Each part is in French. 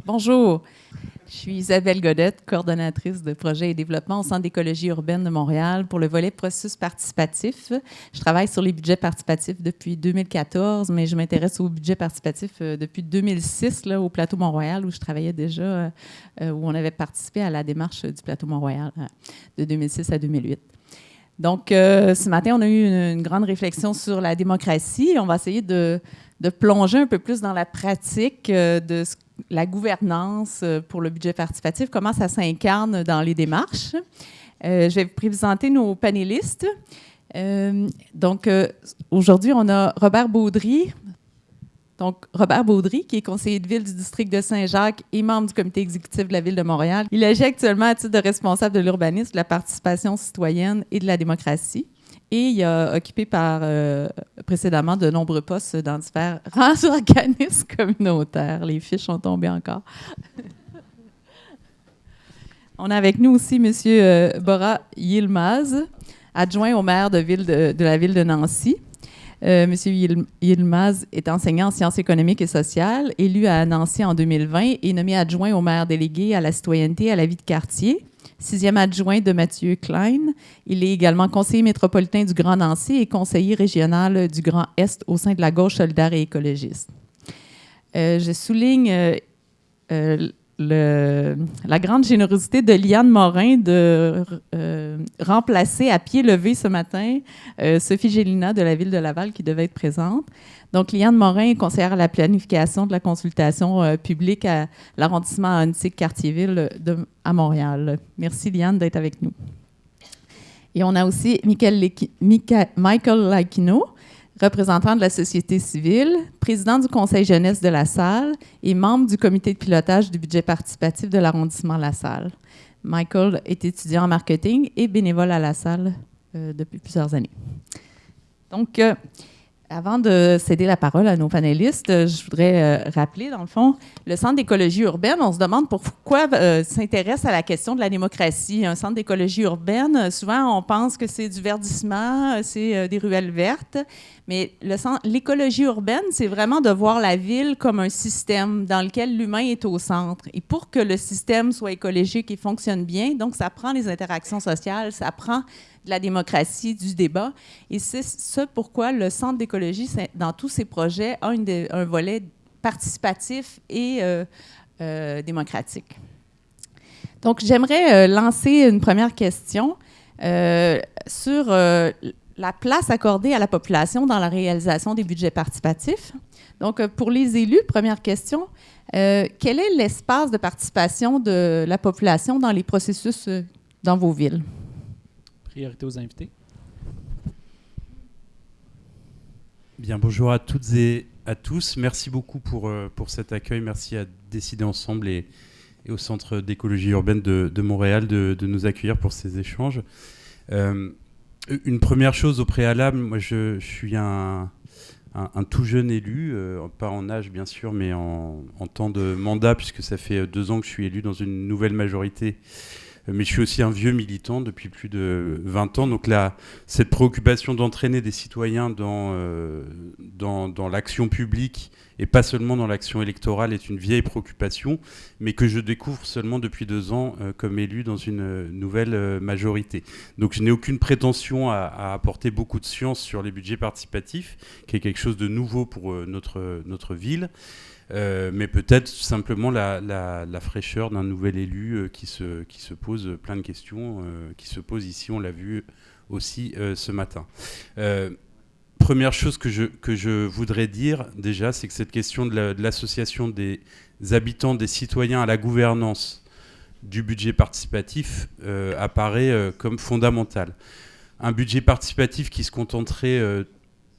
Bonjour, je suis Isabelle Godette, coordonnatrice de projet et développement au Centre d'écologie urbaine de Montréal pour le volet processus participatif. Je travaille sur les budgets participatifs depuis 2014, mais je m'intéresse aux budgets participatifs depuis 2006 là, au Plateau Mont-Royal, où je travaillais déjà, où on avait participé à la démarche du Plateau Mont-Royal de 2006 à 2008. Donc, ce matin, on a eu une grande réflexion sur la démocratie. On va essayer de plonger un peu plus dans la pratique de la gouvernance pour le budget participatif, comment ça s'incarne dans les démarches. Je vais vous présenter nos panélistes. Aujourd'hui, on a Robert Baudry. Donc, Robert Baudry, qui est conseiller de ville du district de Saint-Jacques et membre du comité exécutif de la Ville de Montréal. Il agit actuellement à titre de responsable de l'urbanisme, de la participation citoyenne et de la démocratie. Et il a occupé précédemment de nombreux postes dans différents organismes communautaires. Les fiches sont tombées encore. On a avec nous aussi M. Bora Yilmaz, adjoint au maire de la ville de Nancy. M. Yilmaz est enseignant en sciences économiques et sociales, élu à Nancy en 2020 et nommé adjoint au maire délégué à la citoyenneté et à la vie de quartier. 6e adjoint de Mathieu Klein. Il est également conseiller métropolitain du Grand Nancy et conseiller régional du Grand Est au sein de la gauche solidaire et écologiste. Je souligne la grande générosité de Liane Morin de remplacer à pied levé ce matin Sophie Gélina de la Ville de Laval qui devait être présente. Donc, Liane Morin est conseillère à la planification de la consultation publique à l'arrondissement Antique-Cartierville à Montréal. Merci, Liane, d'être avec nous. Et on a aussi Michael Lakino, représentant de la société civile, président du conseil jeunesse de La Salle et membre du comité de pilotage du budget participatif de l'arrondissement La Salle. Michael est étudiant en marketing et bénévole à La Salle depuis plusieurs années. Donc, avant de céder la parole à nos panélistes, je voudrais rappeler, dans le fond, le Centre d'écologie urbaine, on se demande pourquoi s'intéresse à la question de la démocratie. Un centre d'écologie urbaine, souvent, on pense que c'est du verdissement, c'est des ruelles vertes, mais l'écologie urbaine, c'est vraiment de voir la ville comme un système dans lequel l'humain est au centre. Et pour que le système soit écologique et fonctionne bien, donc ça prend les interactions sociales, ça prend de la démocratie, du débat. Et c'est ce pourquoi le Centre d'écologie, dans tous ses projets, a un volet participatif et démocratique. Donc, j'aimerais lancer une première question sur la place accordée à la population dans la réalisation des budgets participatifs. Donc, pour les élus, première question, quel est l'espace de participation de la population dans les processus dans vos villes? Priorité aux invités. Bien, bonjour à toutes et à tous. Merci beaucoup pour cet accueil. Merci à Décider Ensemble et au Centre d'écologie urbaine de Montréal de nous accueillir pour ces échanges. Une première chose au préalable, moi je suis un tout jeune élu, pas en âge bien sûr, mais en temps de mandat, puisque ça fait 2 ans que je suis élu dans une nouvelle majorité. Mais je suis aussi un vieux militant depuis plus de 20 ans. Donc là, cette préoccupation d'entraîner des citoyens dans l'action publique et pas seulement dans l'action électorale est une vieille préoccupation, mais que je découvre seulement depuis 2 ans comme élu dans une nouvelle majorité. Donc je n'ai aucune prétention à apporter beaucoup de science sur les budgets participatifs, qui est quelque chose de nouveau pour notre ville. Mais peut-être simplement la fraîcheur d'un nouvel élu qui se pose plein de questions, qui se pose ici, on l'a vu aussi ce matin. Première chose que je voudrais dire déjà, c'est que cette question de l'association des habitants, des citoyens à la gouvernance du budget participatif apparaît comme fondamentale. Un budget participatif qui se contenterait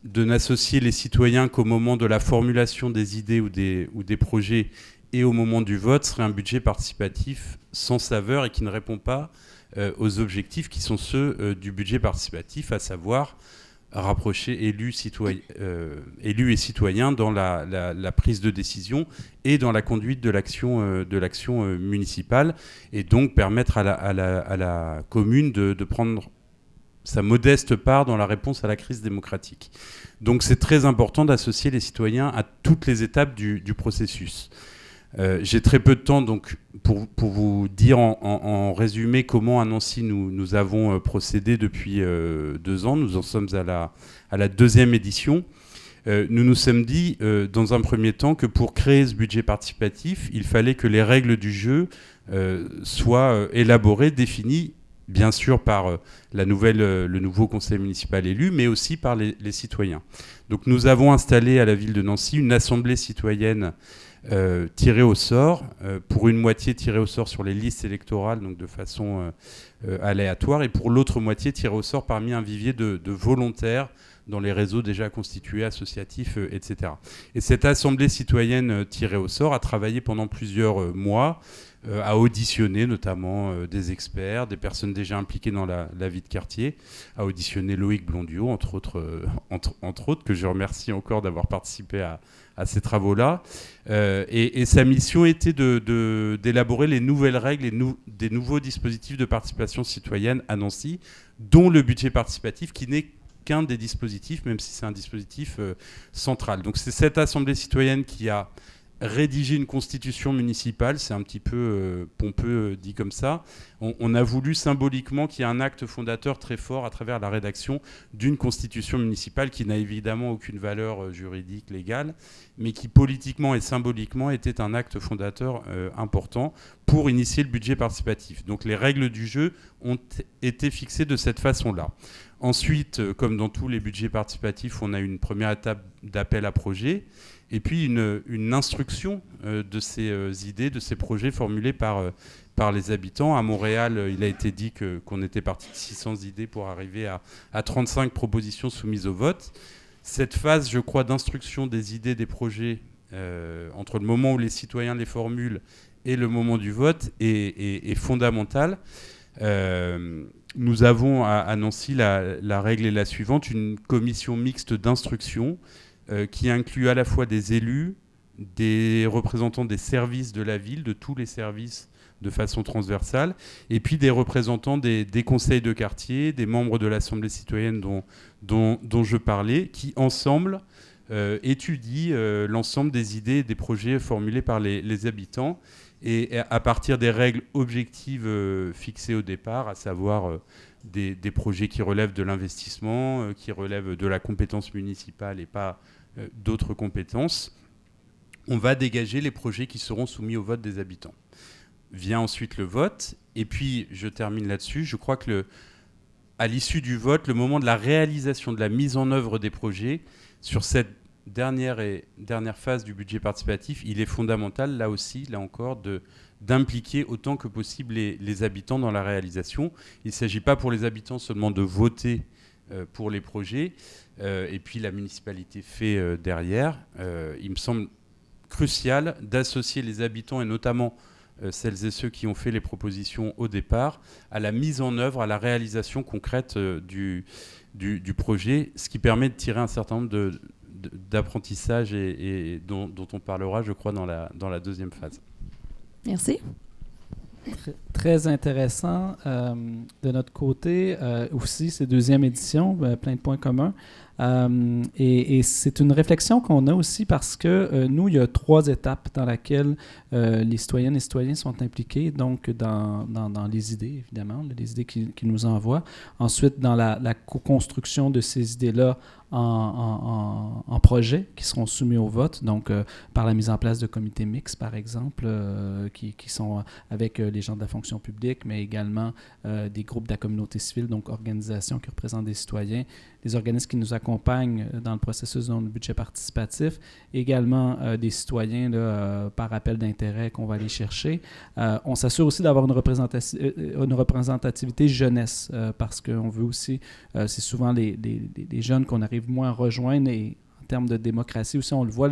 de n'associer les citoyens qu'au moment de la formulation des idées ou des projets et au moment du vote serait un budget participatif sans saveur et qui ne répond pas aux objectifs qui sont ceux du budget participatif, à savoir rapprocher élus et citoyens dans la prise de décision et dans la conduite de l'action municipale, et donc permettre à la commune de prendre sa modeste part dans la réponse à la crise démocratique. Donc c'est très important d'associer les citoyens à toutes les étapes du processus. J'ai très peu de temps, donc pour vous dire en résumé comment à Nancy nous avons procédé depuis 2 ans. Nous en sommes à la 2e édition. Nous nous sommes dit, dans un premier temps, que pour créer ce budget participatif, il fallait que les règles du jeu soient élaborées, définies, bien sûr par le nouveau conseil municipal élu, mais aussi par les citoyens. Donc nous avons installé à la ville de Nancy une assemblée citoyenne tirée au sort, pour une moitié tirée au sort sur les listes électorales, donc de façon aléatoire, et pour l'autre moitié tirée au sort parmi un vivier de volontaires dans les réseaux déjà constitués, associatifs, etc. Et cette assemblée citoyenne tirée au sort a travaillé pendant plusieurs mois, à auditionner notamment des experts, des personnes déjà impliquées dans la vie de quartier, à auditionner Loïc Blondiot, entre autres, que je remercie encore d'avoir participé à ces travaux-là. Et sa mission était d'élaborer les nouvelles règles et des nouveaux dispositifs de participation citoyenne à Nancy, dont le budget participatif, qui n'est qu'un des dispositifs, même si c'est un dispositif central. Donc c'est cette assemblée citoyenne qui a rédigé une constitution municipale, c'est un petit peu pompeux dit comme ça. On a voulu symboliquement qu'il y ait un acte fondateur très fort à travers la rédaction d'une constitution municipale qui n'a évidemment aucune valeur juridique, légale, mais qui politiquement et symboliquement était un acte fondateur important pour initier le budget participatif. Donc les règles du jeu ont été fixées de cette façon-là. Ensuite, comme dans tous les budgets participatifs, on a une première étape d'appel à projet et puis une instruction de ces idées, de ces projets formulés par les habitants. À Montréal, il a été dit qu'on était parti de 600 idées pour arriver à 35 propositions soumises au vote. Cette phase, je crois, d'instruction des idées, des projets, entre le moment où les citoyens les formulent et le moment du vote, est fondamentale. Nous avons à Nancy, la règle est la suivante, une commission mixte d'instruction qui inclut à la fois des élus, des représentants des services de la ville, de tous les services de façon transversale, et puis des représentants des conseils de quartier, des membres de l'Assemblée citoyenne dont je parlais, qui ensemble étudient l'ensemble des idées et des projets formulés par les habitants, et à partir des règles objectives fixées au départ, à savoir des projets qui relèvent de l'investissement, qui relèvent de la compétence municipale et pas d'autres compétences, on va dégager les projets qui seront soumis au vote des habitants. Vient ensuite le vote, et puis je termine là-dessus, je crois que à l'issue du vote, le moment de la réalisation, de la mise en œuvre des projets, sur cette dernière phase du budget participatif, il est fondamental, là encore, d'impliquer autant que possible les habitants dans la réalisation. Il ne s'agit pas pour les habitants seulement de voter pour les projets, et puis la municipalité fait derrière. Il me semble crucial d'associer les habitants, et notamment celles et ceux qui ont fait les propositions au départ, à la mise en œuvre, à la réalisation concrète du projet, ce qui permet de tirer un certain nombre d'apprentissages et dont on parlera, je crois, dans la deuxième phase. Merci. Très intéressant. De notre côté, aussi, c'est 2e édition, plein de points communs. Et c'est une réflexion qu'on a aussi parce que nous, il y a 3 étapes dans lesquelles les citoyennes et citoyens sont impliqués. Donc, dans les idées, évidemment, les idées qu'ils nous envoient. Ensuite, dans la co-construction de ces idées-là en projets qui seront soumis au vote, donc par la mise en place de comités mixtes, par exemple, qui sont avec les gens de la fonction publique, mais également des groupes de la communauté civile, donc organisations qui représentent des citoyens, des organismes qui nous accompagnent dans le processus du budget participatif, également des citoyens là, par appel d'intérêt qu'on va aller chercher. On s'assure aussi d'avoir une représentativité jeunesse, parce qu'on veut aussi, c'est souvent les jeunes qu'on arrive moins à rejoindre, et en termes de démocratie aussi, on le voit,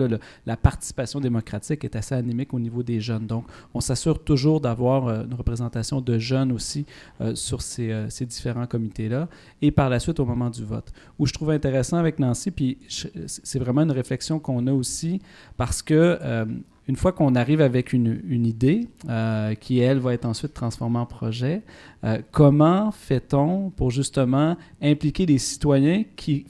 la participation démocratique est assez anémique au niveau des jeunes. Donc, on s'assure toujours d'avoir une représentation de jeunes aussi sur ces différents comités-là. Et par la suite, au moment du vote. Où je trouve intéressant avec Nancy, puis c'est vraiment une réflexion qu'on a aussi, parce que une fois qu'on arrive avec une idée qui, elle, va être ensuite transformée en projet, comment fait-on pour justement impliquer des citoyens qui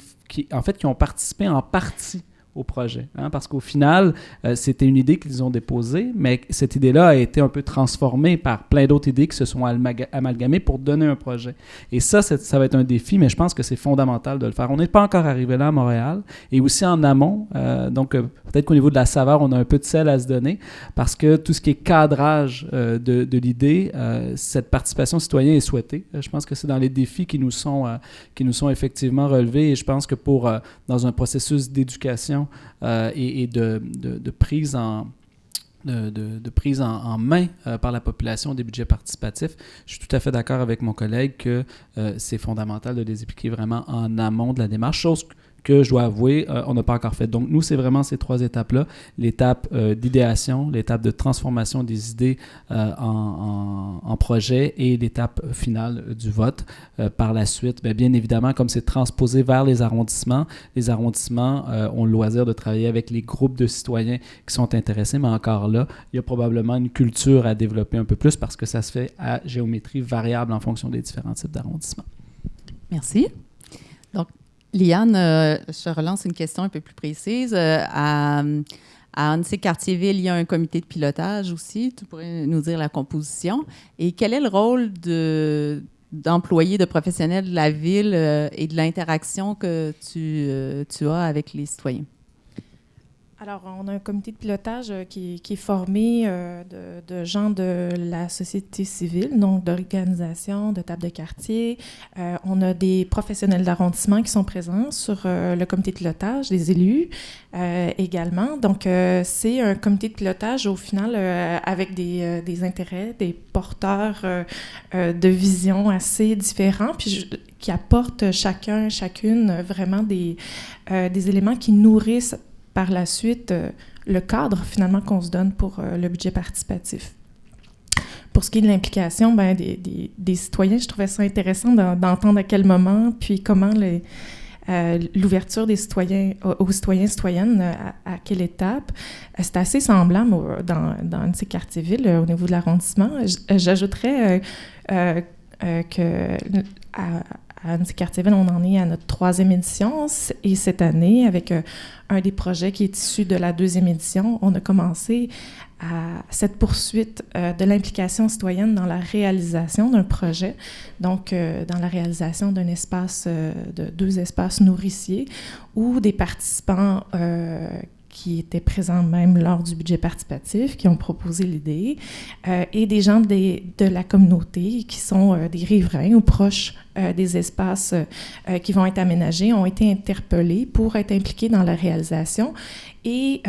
ont participé en partie au projet. Hein, parce qu'au final, c'était une idée qu'ils ont déposée, mais cette idée-là a été un peu transformée par plein d'autres idées qui se sont amalgamées pour donner un projet. Et ça va être un défi, mais je pense que c'est fondamental de le faire. On n'est pas encore arrivé là à Montréal, et aussi en amont. Donc, peut-être qu'au niveau de la saveur, on a un peu de sel à se donner, parce que tout ce qui est cadrage de l'idée, cette participation citoyenne est souhaitée. Je pense que c'est dans les défis qui nous sont effectivement relevés, et je pense que dans un processus d'éducation et de prise en main par la population des budgets participatifs, je suis tout à fait d'accord avec mon collègue que c'est fondamental de les appliquer vraiment en amont de la démarche, chose que je dois avouer, on n'a pas encore fait. Donc, nous, c'est vraiment ces 3 étapes-là. L'étape d'idéation, l'étape de transformation des idées en projet et l'étape finale du vote. Par la suite, bien évidemment, comme c'est transposé vers les arrondissements ont le loisir de travailler avec les groupes de citoyens qui sont intéressés, mais encore là, il y a probablement une culture à développer un peu plus parce que ça se fait à géométrie variable en fonction des différents types d'arrondissements. Merci. Donc, Liane, je relance une question un peu plus précise. À Annecy-Cartierville, il y a un comité de pilotage aussi. Tu pourrais nous dire la composition. Et quel est le rôle d'employés, de professionnels de la ville et de l'interaction que tu as avec les citoyens? Alors, on a un comité de pilotage qui est formé de gens de la société civile, donc d'organisations, de tables de quartier. On a des professionnels d'arrondissement qui sont présents sur le comité de pilotage, des élus également. Donc, c'est un comité de pilotage, au final, avec des intérêts, des porteurs de visions assez différents, puis qui apportent chacune vraiment des éléments qui nourrissent par la suite le cadre finalement qu'on se donne pour le budget participatif. Pour ce qui est de l'implication des citoyens, je trouvais ça intéressant d'entendre à quel moment, puis comment l'ouverture des citoyens aux citoyennes, à quelle étape. C'est assez semblable dans Annecy-Cartierville au niveau de l'arrondissement. J'ajouterais que à Annecy-Cartierville, on en est à notre 3e édition et cette année, avec un des projets qui est issu de la 2e édition, on a commencé à cette poursuite de l'implication citoyenne dans la réalisation d'un projet, donc dans la réalisation d'un espace, de 2 espaces nourriciers où des participants qui étaient présents même lors du budget participatif, qui ont proposé l'idée, et des gens de la communauté qui sont des riverains ou proches des espaces qui vont être aménagés, ont été interpellés pour être impliqués dans la réalisation et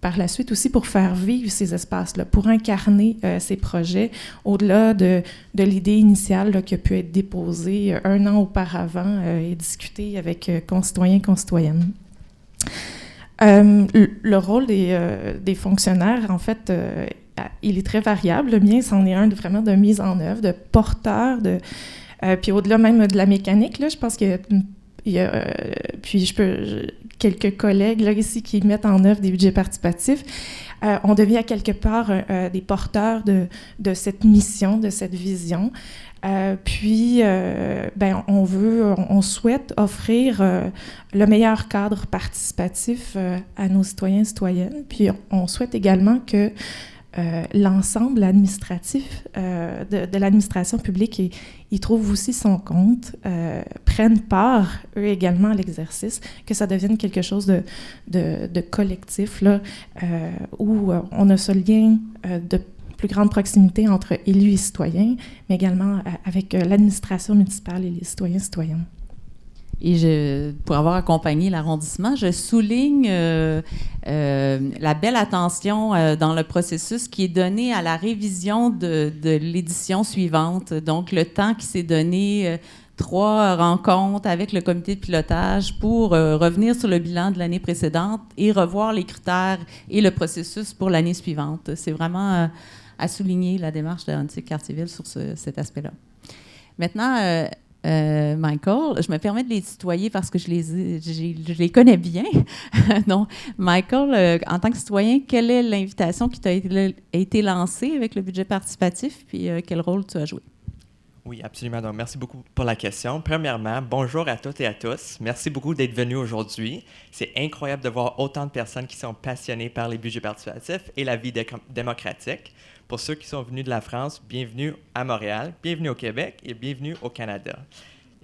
par la suite aussi pour faire vivre ces espaces-là, pour incarner ces projets au-delà de l'idée initiale là, qui a pu être déposée 1 an auparavant et discutée avec concitoyens et concitoyennes. Le rôle des fonctionnaires, en fait, il est très variable. Le mien, c'en est un vraiment de mise en œuvre, de porteur, puis au-delà même de la mécanique, là, je pense qu'il y a puis quelques collègues là, ici qui mettent en œuvre des budgets participatifs. On devient à quelque part des porteurs de cette mission, de cette vision. On souhaite offrir le meilleur cadre participatif à nos citoyens et citoyennes. Puis on souhaite également que l'ensemble administratif de l'administration publique y trouve aussi son compte, prennent part, eux également, à l'exercice, que ça devienne quelque chose de collectif, là, où on a ce lien de plus grande proximité entre élus et citoyens, mais également avec l'administration municipale et les citoyens et citoyennes. Et pour avoir accompagné l'arrondissement, je souligne la belle attention dans le processus qui est donné à la révision de l'édition suivante. Donc, le temps qui s'est donné, 3 rencontres avec le comité de pilotage pour revenir sur le bilan de l'année précédente et revoir les critères et le processus pour l'année suivante. C'est vraiment à souligner la démarche de Annecy-Cartierville sur cet aspect-là. Maintenant, Michael, je me permets de les tutoyer parce que je les connais bien. Donc, Michael, en tant que citoyen, quelle est l'invitation qui t'a été lancée avec le budget participatif, puis quel rôle tu as joué? Oui, absolument. Donc, merci beaucoup pour la question. Premièrement, bonjour à toutes et à tous. Merci beaucoup d'être venus aujourd'hui. C'est incroyable de voir autant de personnes qui sont passionnées par les budgets participatifs et la vie démocratique. Pour ceux qui sont venus de la France, bienvenue à Montréal, bienvenue au Québec et bienvenue au Canada.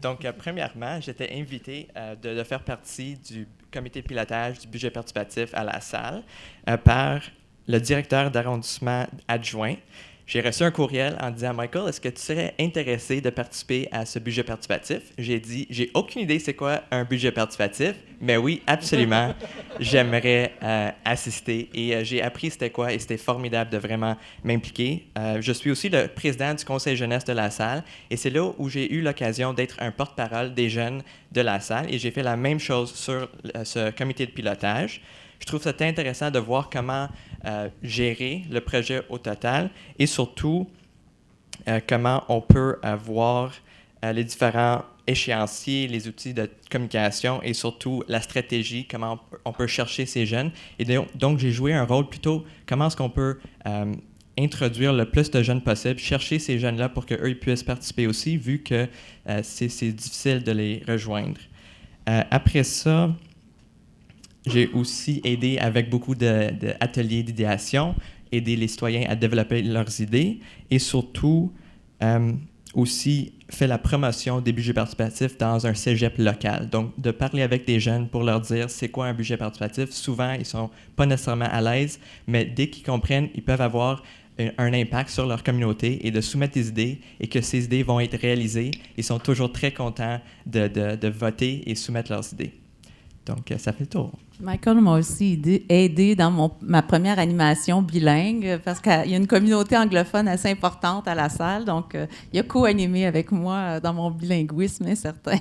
Donc, premièrement, j'étais invité de faire partie du comité de pilotage du budget participatif à la salle par le directeur d'arrondissement adjoint. J'ai reçu un courriel en disant « Michael, est-ce que tu serais intéressé de participer à ce budget participatif? » J'ai dit « J'ai aucune idée c'est quoi un budget participatif, mais oui, absolument, j'aimerais assister. » Et j'ai appris c'était quoi et c'était formidable de vraiment m'impliquer. Je suis aussi le président du conseil jeunesse de la salle et c'est là où j'ai eu l'occasion d'être un porte-parole des jeunes de la salle et j'ai fait la même chose sur ce comité de pilotage. Je trouve ça intéressant de voir comment gérer le projet au total et surtout comment on peut voir les différents échéanciers, les outils de communication et surtout la stratégie, comment on peut chercher ces jeunes. Et donc, j'ai joué un rôle plutôt comment est-ce qu'on peut introduire le plus de jeunes possible, chercher ces jeunes-là pour qu'eux ils puissent participer aussi, vu que c'est difficile de les rejoindre. Après ça, j'ai aussi aidé avec beaucoup d'ateliers d'idéation, aider les citoyens à développer leurs idées et surtout aussi fait la promotion des budgets participatifs dans un cégep local. Donc, de parler avec des jeunes pour leur dire c'est quoi un budget participatif. Souvent, ils ne sont pas nécessairement à l'aise, mais dès qu'ils comprennent, ils peuvent avoir un impact sur leur communauté et de soumettre des idées et que ces idées vont être réalisées. Ils sont toujours très contents de voter et soumettre leurs idées. Donc, ça fait le tour. Michael m'a aussi aidé dans ma première animation bilingue parce qu'il y a une communauté anglophone assez importante à la salle. Donc, il a co-animé avec moi dans mon bilinguisme, certain.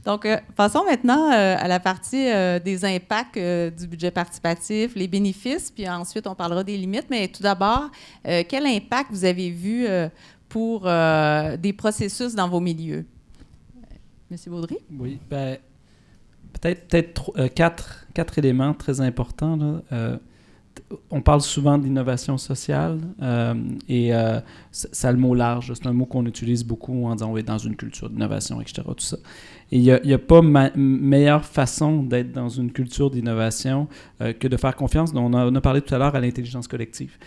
Donc, passons maintenant à la partie des impacts du budget participatif, les bénéfices, puis ensuite, on parlera des limites. Mais tout d'abord, quel impact vous avez vu pour des processus dans vos milieux? Monsieur Baudry? Oui, bien... Peut-être quatre éléments très importants. Là. On parle souvent d'innovation sociale et ça a le mot large. C'est un mot qu'on utilise beaucoup en disant on est dans une culture d'innovation, etc. Tout ça. Et il n'y a pas meilleure façon d'être dans une culture d'innovation que de faire confiance. On a parlé tout à l'heure à l'intelligence collective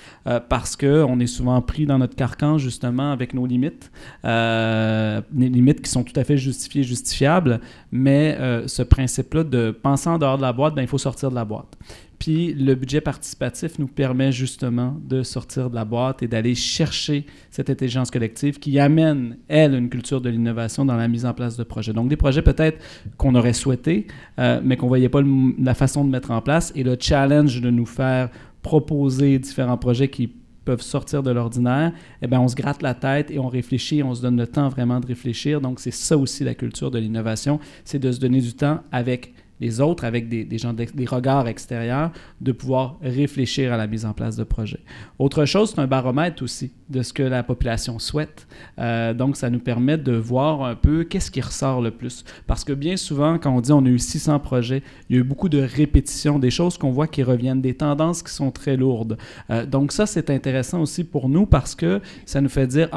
parce qu'on est souvent pris dans notre carcan justement avec nos limites, des limites qui sont tout à fait justifiées, justifiables, mais ce principe-là de penser en dehors de la boîte, il faut sortir de la boîte. Puis le budget participatif nous permet justement de sortir de la boîte et d'aller chercher cette intelligence collective qui amène, elle, une culture de l'innovation dans la mise en place de projets. Donc des projets peut-être qu'on aurait souhaité, mais qu'on ne voyait pas la façon de mettre en place et le challenge de nous faire proposer différents projets qui peuvent sortir de l'ordinaire, eh bien, on se gratte la tête et on réfléchit, on se donne le temps vraiment de réfléchir. Donc c'est ça aussi la culture de l'innovation, c'est de se donner du temps avec les autres, avec des gens, des regards extérieurs, de pouvoir réfléchir à la mise en place de projets. Autre chose, c'est un baromètre aussi de ce que la population souhaite. Donc, ça nous permet de voir un peu qu'est-ce qui ressort le plus. Parce que bien souvent, quand on dit on a eu 600 projets, il y a eu beaucoup de répétitions, des choses qu'on voit qui reviennent, des tendances qui sont très lourdes. Donc ça, c'est intéressant aussi pour nous parce que ça nous fait dire,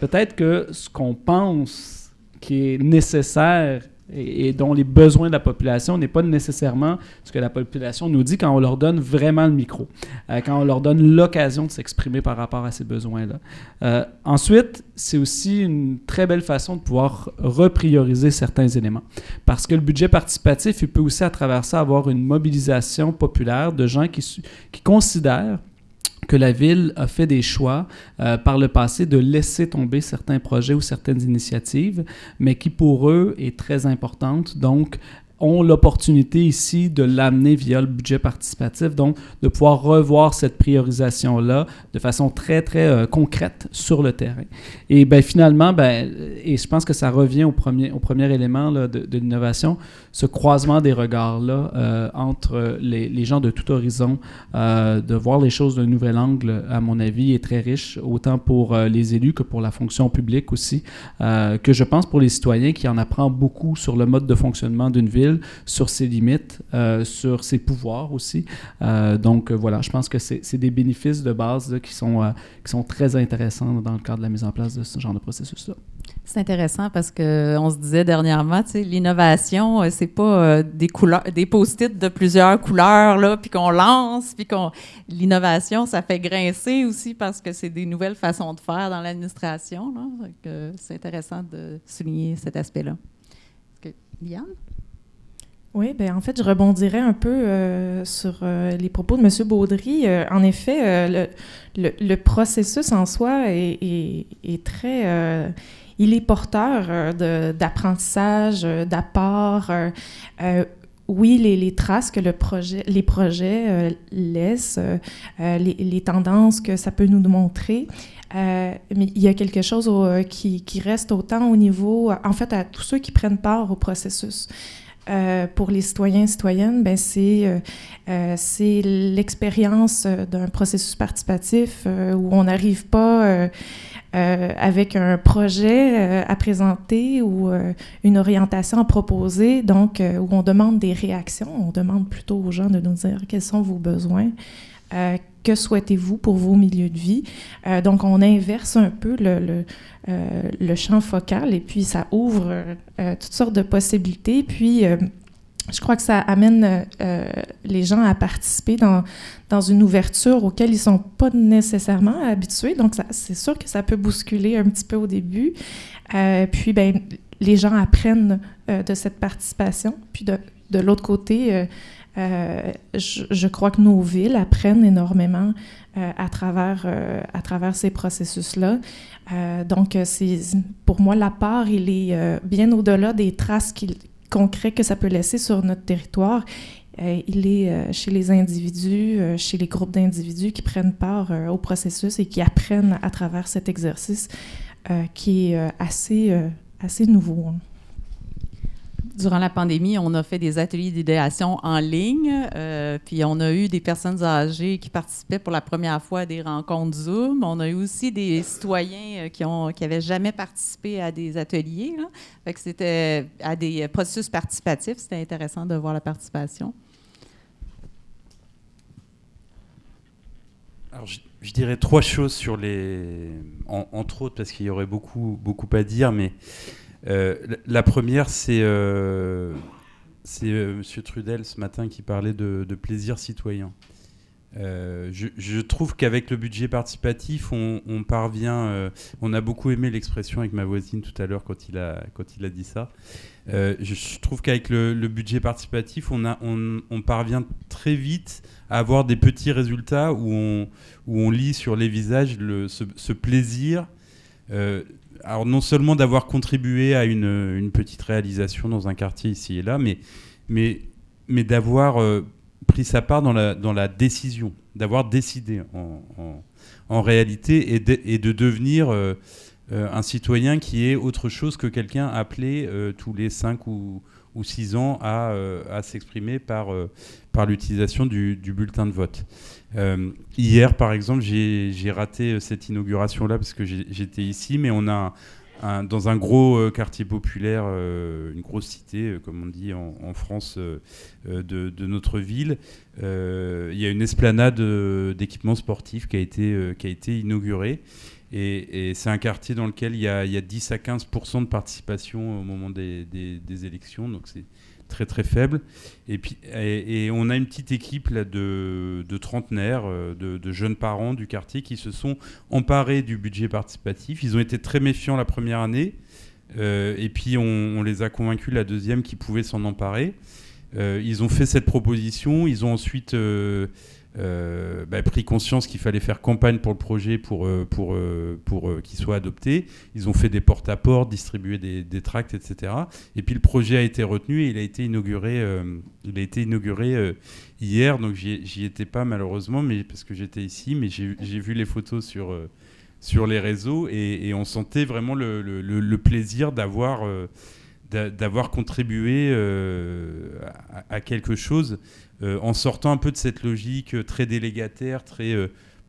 peut-être que ce qu'on pense qui est nécessaire et dont les besoins de la population n'est pas nécessairement ce que la population nous dit quand on leur donne vraiment le micro, quand on leur donne l'occasion de s'exprimer par rapport à ces besoins-là. Ensuite, c'est aussi une très belle façon de pouvoir reprioriser certains éléments. Parce que le budget participatif, il peut aussi à travers ça avoir une mobilisation populaire de gens qui considèrent que la Ville a fait des choix par le passé de laisser tomber certains projets ou certaines initiatives, mais qui pour eux est très importante. Donc, ont l'opportunité ici de l'amener via le budget participatif, donc de pouvoir revoir cette priorisation-là de façon très, très concrète sur le terrain. Et bien finalement, et je pense que ça revient au premier élément là, de l'innovation, ce croisement des regards-là entre les gens de tout horizon, de voir les choses d'un nouvel angle, à mon avis, est très riche, autant pour les élus que pour la fonction publique aussi, que je pense pour les citoyens qui en apprend beaucoup sur le mode de fonctionnement d'une ville, ville, sur ses limites, sur ses pouvoirs aussi. Donc voilà, je pense que c'est des bénéfices de base là, qui sont très intéressants dans le cadre de la mise en place de ce genre de processus-là. C'est intéressant parce qu'on se disait dernièrement, tu sais, l'innovation, c'est pas des couleurs, des post-it de plusieurs couleurs, là, puis qu'on lance, puis L'innovation, ça fait grincer aussi parce que c'est des nouvelles façons de faire dans l'administration, là. Donc, c'est intéressant de souligner cet aspect-là. Liane? Oui, bien, en fait, je rebondirais un peu sur les propos de M. Baudry. En effet, le processus en soi est très... il est porteur d'apprentissage, d'apport. Oui, les traces que les projets laissent, les tendances que ça peut nous montrer. Mais il y a quelque chose qui reste autant au niveau... En fait, à tous ceux qui prennent part au processus. Pour les citoyens et citoyennes, ben c'est l'expérience d'un processus participatif où on n'arrive pas avec un projet à présenter ou une orientation à proposer, donc où on demande des réactions, on demande plutôt aux gens de nous dire quels sont vos besoins, que souhaitez-vous pour vos milieux de vie. Donc, on inverse un peu le champ focal et puis ça ouvre toutes sortes de possibilités. Puis, je crois que ça amène les gens à participer dans une ouverture auquel ils ne sont pas nécessairement habitués. Donc, c'est sûr que ça peut bousculer un petit peu au début. Puis, ben, les gens apprennent de cette participation. Puis, de l'autre côté, je crois que nos villes apprennent énormément à travers ces processus-là. Donc, pour moi, l'apport, il est bien au-delà des traces concrètes que ça peut laisser sur notre territoire. Il est chez les individus, chez les groupes d'individus qui prennent part au processus et qui apprennent à travers cet exercice qui est assez nouveau. Hein. Durant la pandémie, on a fait des ateliers d'idéation en ligne, puis on a eu des personnes âgées qui participaient pour la première fois à des rencontres Zoom. On a eu aussi des citoyens qui n'avaient jamais participé à des ateliers, là. Fait que c'était à des processus participatifs. C'était intéressant de voir la participation. Alors, je dirais 3 choses sur entre autres, parce qu'il y aurait beaucoup à dire, mais la première, c'est M. Trudel ce matin qui parlait de plaisir citoyen. Je trouve qu'avec le budget participatif, on parvient... on a beaucoup aimé l'expression avec ma voisine tout à l'heure quand il a dit ça. Je trouve qu'avec le budget participatif, on parvient très vite à avoir des petits résultats où on lit sur les visages ce plaisir... alors non seulement d'avoir contribué à une petite réalisation dans un quartier ici et là, mais d'avoir pris sa part dans la décision, d'avoir décidé en réalité et de devenir un citoyen qui est autre chose que quelqu'un appelé tous les 5 ou 6 ans à s'exprimer par l'utilisation du bulletin de vote. Hier, par exemple, j'ai raté cette inauguration-là parce que j'étais ici, mais on a dans un gros quartier populaire, une grosse cité, comme on dit en France, de notre ville, il y a une esplanade d'équipements sportifs qui a été inaugurée. Et c'est un quartier dans lequel il y a 10 à 15% de participation au moment des élections, donc c'est très très faible. Et on a une petite équipe là, de trentenaires, de jeunes parents du quartier qui se sont emparés du budget participatif. Ils ont été très méfiants la première année, et puis on les a convaincus la deuxième qu'ils pouvaient s'en emparer. Ils ont fait cette proposition, ils ont ensuite pris conscience qu'il fallait faire campagne pour le projet pour qu'il soit adopté. Ils ont fait des porte-à-porte, distribué des tracts, etc. Et puis le projet a été retenu et il a été inauguré hier. Donc j'y étais pas malheureusement, mais parce que j'étais ici, mais j'ai vu les photos sur les réseaux et on sentait vraiment le plaisir d'avoir contribué à quelque chose en sortant un peu de cette logique très délégataire, très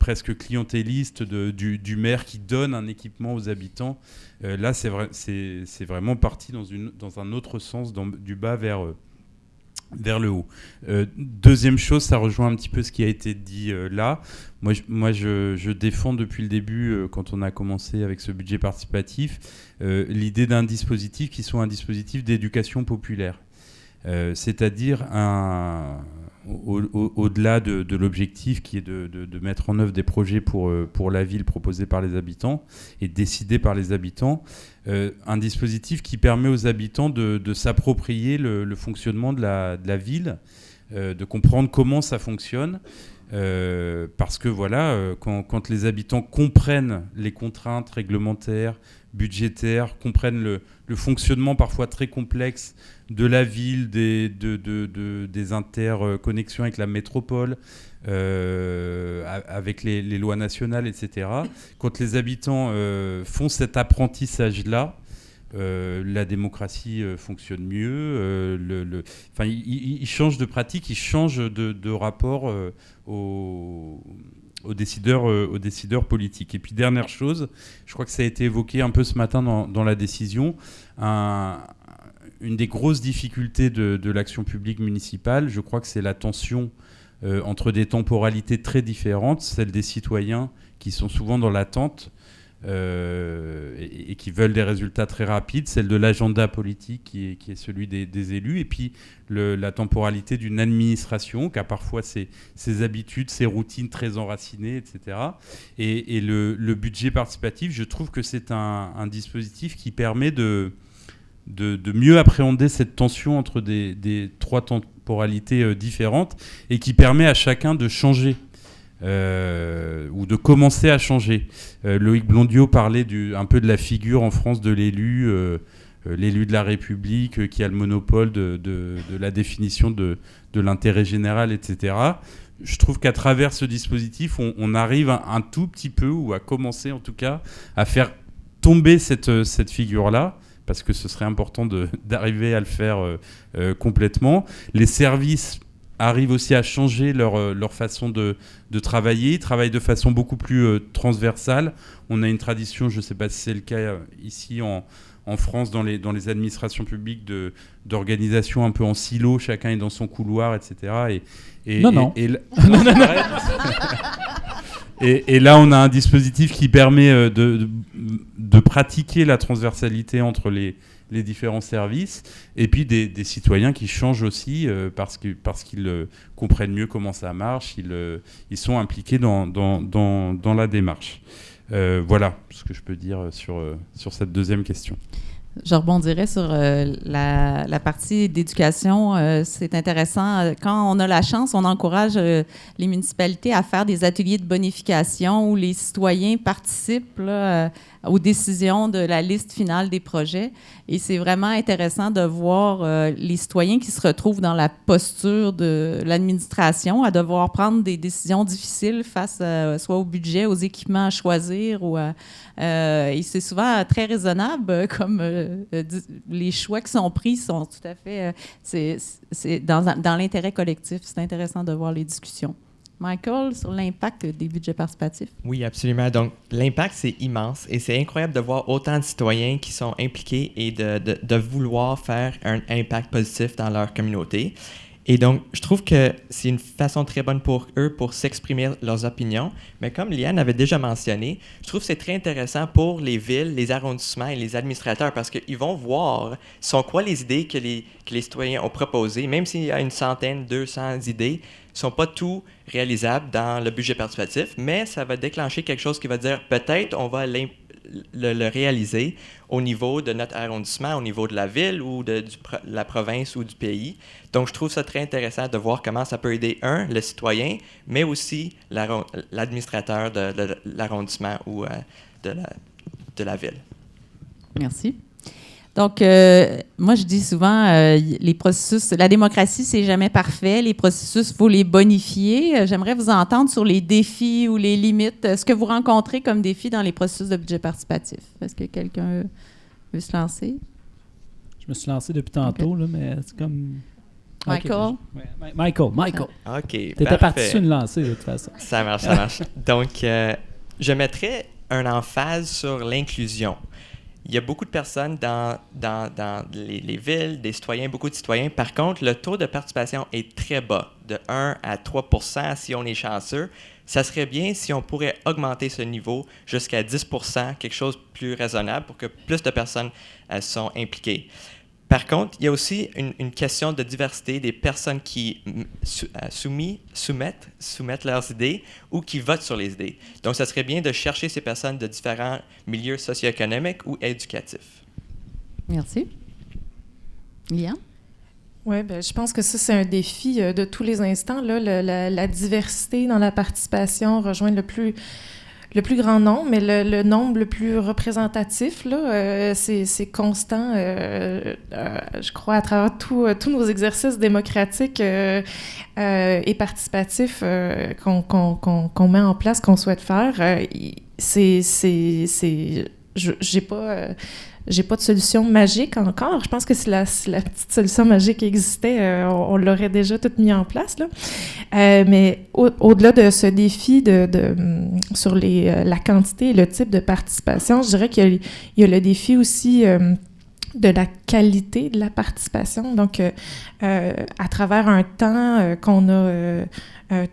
presque clientéliste du maire qui donne un équipement aux habitants. Là, c'est vraiment parti dans un autre sens, du bas vers vers le haut. Deuxième chose, ça rejoint un petit peu ce qui a été dit là. Moi, je défends depuis le début, quand on a commencé avec ce budget participatif, l'idée d'un dispositif qui soit un dispositif d'éducation populaire. C'est-à-dire au-delà de l'objectif qui est de mettre en œuvre des projets pour la ville proposés par les habitants et décidés par les habitants, un dispositif qui permet aux habitants de s'approprier le fonctionnement de la ville, de comprendre comment ça fonctionne, parce que voilà, quand les habitants comprennent les contraintes réglementaires, budgétaires, comprennent le fonctionnement parfois très complexe de la ville, des interconnexions avec la métropole, avec les lois nationales, etc. Quand les habitants font cet apprentissage-là, la démocratie fonctionne mieux. Ils changent de pratique, ils changent de rapport aux décideurs politiques. Et puis dernière chose, je crois que ça a été évoqué un peu ce matin dans la décision, une des grosses difficultés de l'action publique municipale, je crois que c'est la tension entre des temporalités très différentes, celle des citoyens qui sont souvent dans l'attente et qui veulent des résultats très rapides, celle de l'agenda politique qui est celui des élus, et puis la temporalité d'une administration qui a parfois ses habitudes, ses routines très enracinées, etc. Et le budget participatif, je trouve que c'est un dispositif qui permet de mieux appréhender cette tension entre des trois temporalités différentes et qui permet à chacun de changer ou de commencer à changer. Loïc Blondiot parlait un peu de la figure en France de l'élu, l'élu de la République qui a le monopole de la définition de l'intérêt général, etc. Je trouve qu'à travers ce dispositif, on arrive un tout petit peu, ou à commencer en tout cas, à faire tomber cette figure-là, parce que ce serait important d'arriver à le faire complètement. Les services arrivent aussi à changer leur façon de travailler. Ils travaillent de façon beaucoup plus transversale. On a une tradition, je ne sais pas si c'est le cas ici en France, dans les administrations publiques, d'organisation un peu en silo, chacun est dans son couloir, etc. Non. Et là, on a un dispositif qui permet de pratiquer la transversalité entre les différents services, et puis des citoyens qui changent aussi parce qu'ils comprennent mieux comment ça marche, ils sont impliqués dans la démarche. Voilà ce que je peux dire sur cette deuxième question. Je rebondirais sur la partie d'éducation. C'est intéressant. Quand on a la chance, on encourage les municipalités à faire des ateliers de bonification où les citoyens participent aux décisions de la liste finale des projets. Et c'est vraiment intéressant de voir les citoyens qui se retrouvent dans la posture de l'administration à devoir prendre des décisions difficiles face soit au budget, aux équipements à choisir. Et c'est souvent très raisonnable, comme les choix qui sont pris sont tout à fait... c'est dans l'intérêt collectif. C'est intéressant de voir les discussions. Michael, sur l'impact des budgets participatifs? Oui, absolument. Donc, l'impact, c'est immense et c'est incroyable de voir autant de citoyens qui sont impliqués et de vouloir faire un impact positif dans leur communauté. Et donc, je trouve que c'est une façon très bonne pour eux pour s'exprimer leurs opinions. Mais comme Liane avait déjà mentionné, je trouve que c'est très intéressant pour les villes, les arrondissements et les administrateurs parce qu'ils vont voir sont quoi les idées que les citoyens ont proposées, même s'il y a 100, 200 idées, ne sont pas tout réalisables dans le budget participatif, mais ça va déclencher quelque chose qui va dire peut-être on va le réaliser au niveau de notre arrondissement, au niveau de la ville ou de la province ou du pays. Donc, je trouve ça très intéressant de voir comment ça peut aider, le citoyen, mais aussi l'administrateur de l'arrondissement ou de la ville. Merci. Donc, moi, je dis souvent, les processus, la démocratie, c'est jamais parfait. Les processus, il faut les bonifier. J'aimerais vous entendre sur les défis ou les limites. Ce que vous rencontrez comme défis dans les processus de budget participatif. Est-ce que quelqu'un veut se lancer? Je me suis lancé depuis tantôt, là, mais c'est comme... Michael? Okay, Michael. OK, T'étais parti sur une lancée, de toute façon. Ça marche. Donc, je mettrais un emphase sur l'inclusion. Il y a beaucoup de personnes dans les villes, des citoyens, beaucoup de citoyens. Par contre, le taux de participation est très bas, de 1 à 3 % si on est chanceux. Ça serait bien si on pourrait augmenter ce niveau jusqu'à 10 % quelque chose de plus raisonnable pour que plus de personnes sont impliquées. Par contre, il y a aussi une question de diversité des personnes qui soumettent leurs idées ou qui votent sur les idées. Donc, ça serait bien de chercher ces personnes de différents milieux socio-économiques ou éducatifs. Merci. Liane? Oui, je pense que ça, c'est un défi de tous les instants. Là, la diversité dans la participation, rejoindre le plus grand nombre, mais le nombre le plus représentatif, là, c'est constant, je crois, à travers tous nos exercices démocratiques et participatifs qu'on met en place, qu'on souhaite faire. J'ai pas de solution magique encore. Je pense que si la petite solution magique existait, on l'aurait déjà toute mis en place, là. Mais au-delà de ce défi sur la quantité et le type de participation, je dirais qu'il y a le défi aussi de la qualité de la participation. Donc, à travers un temps qu'on a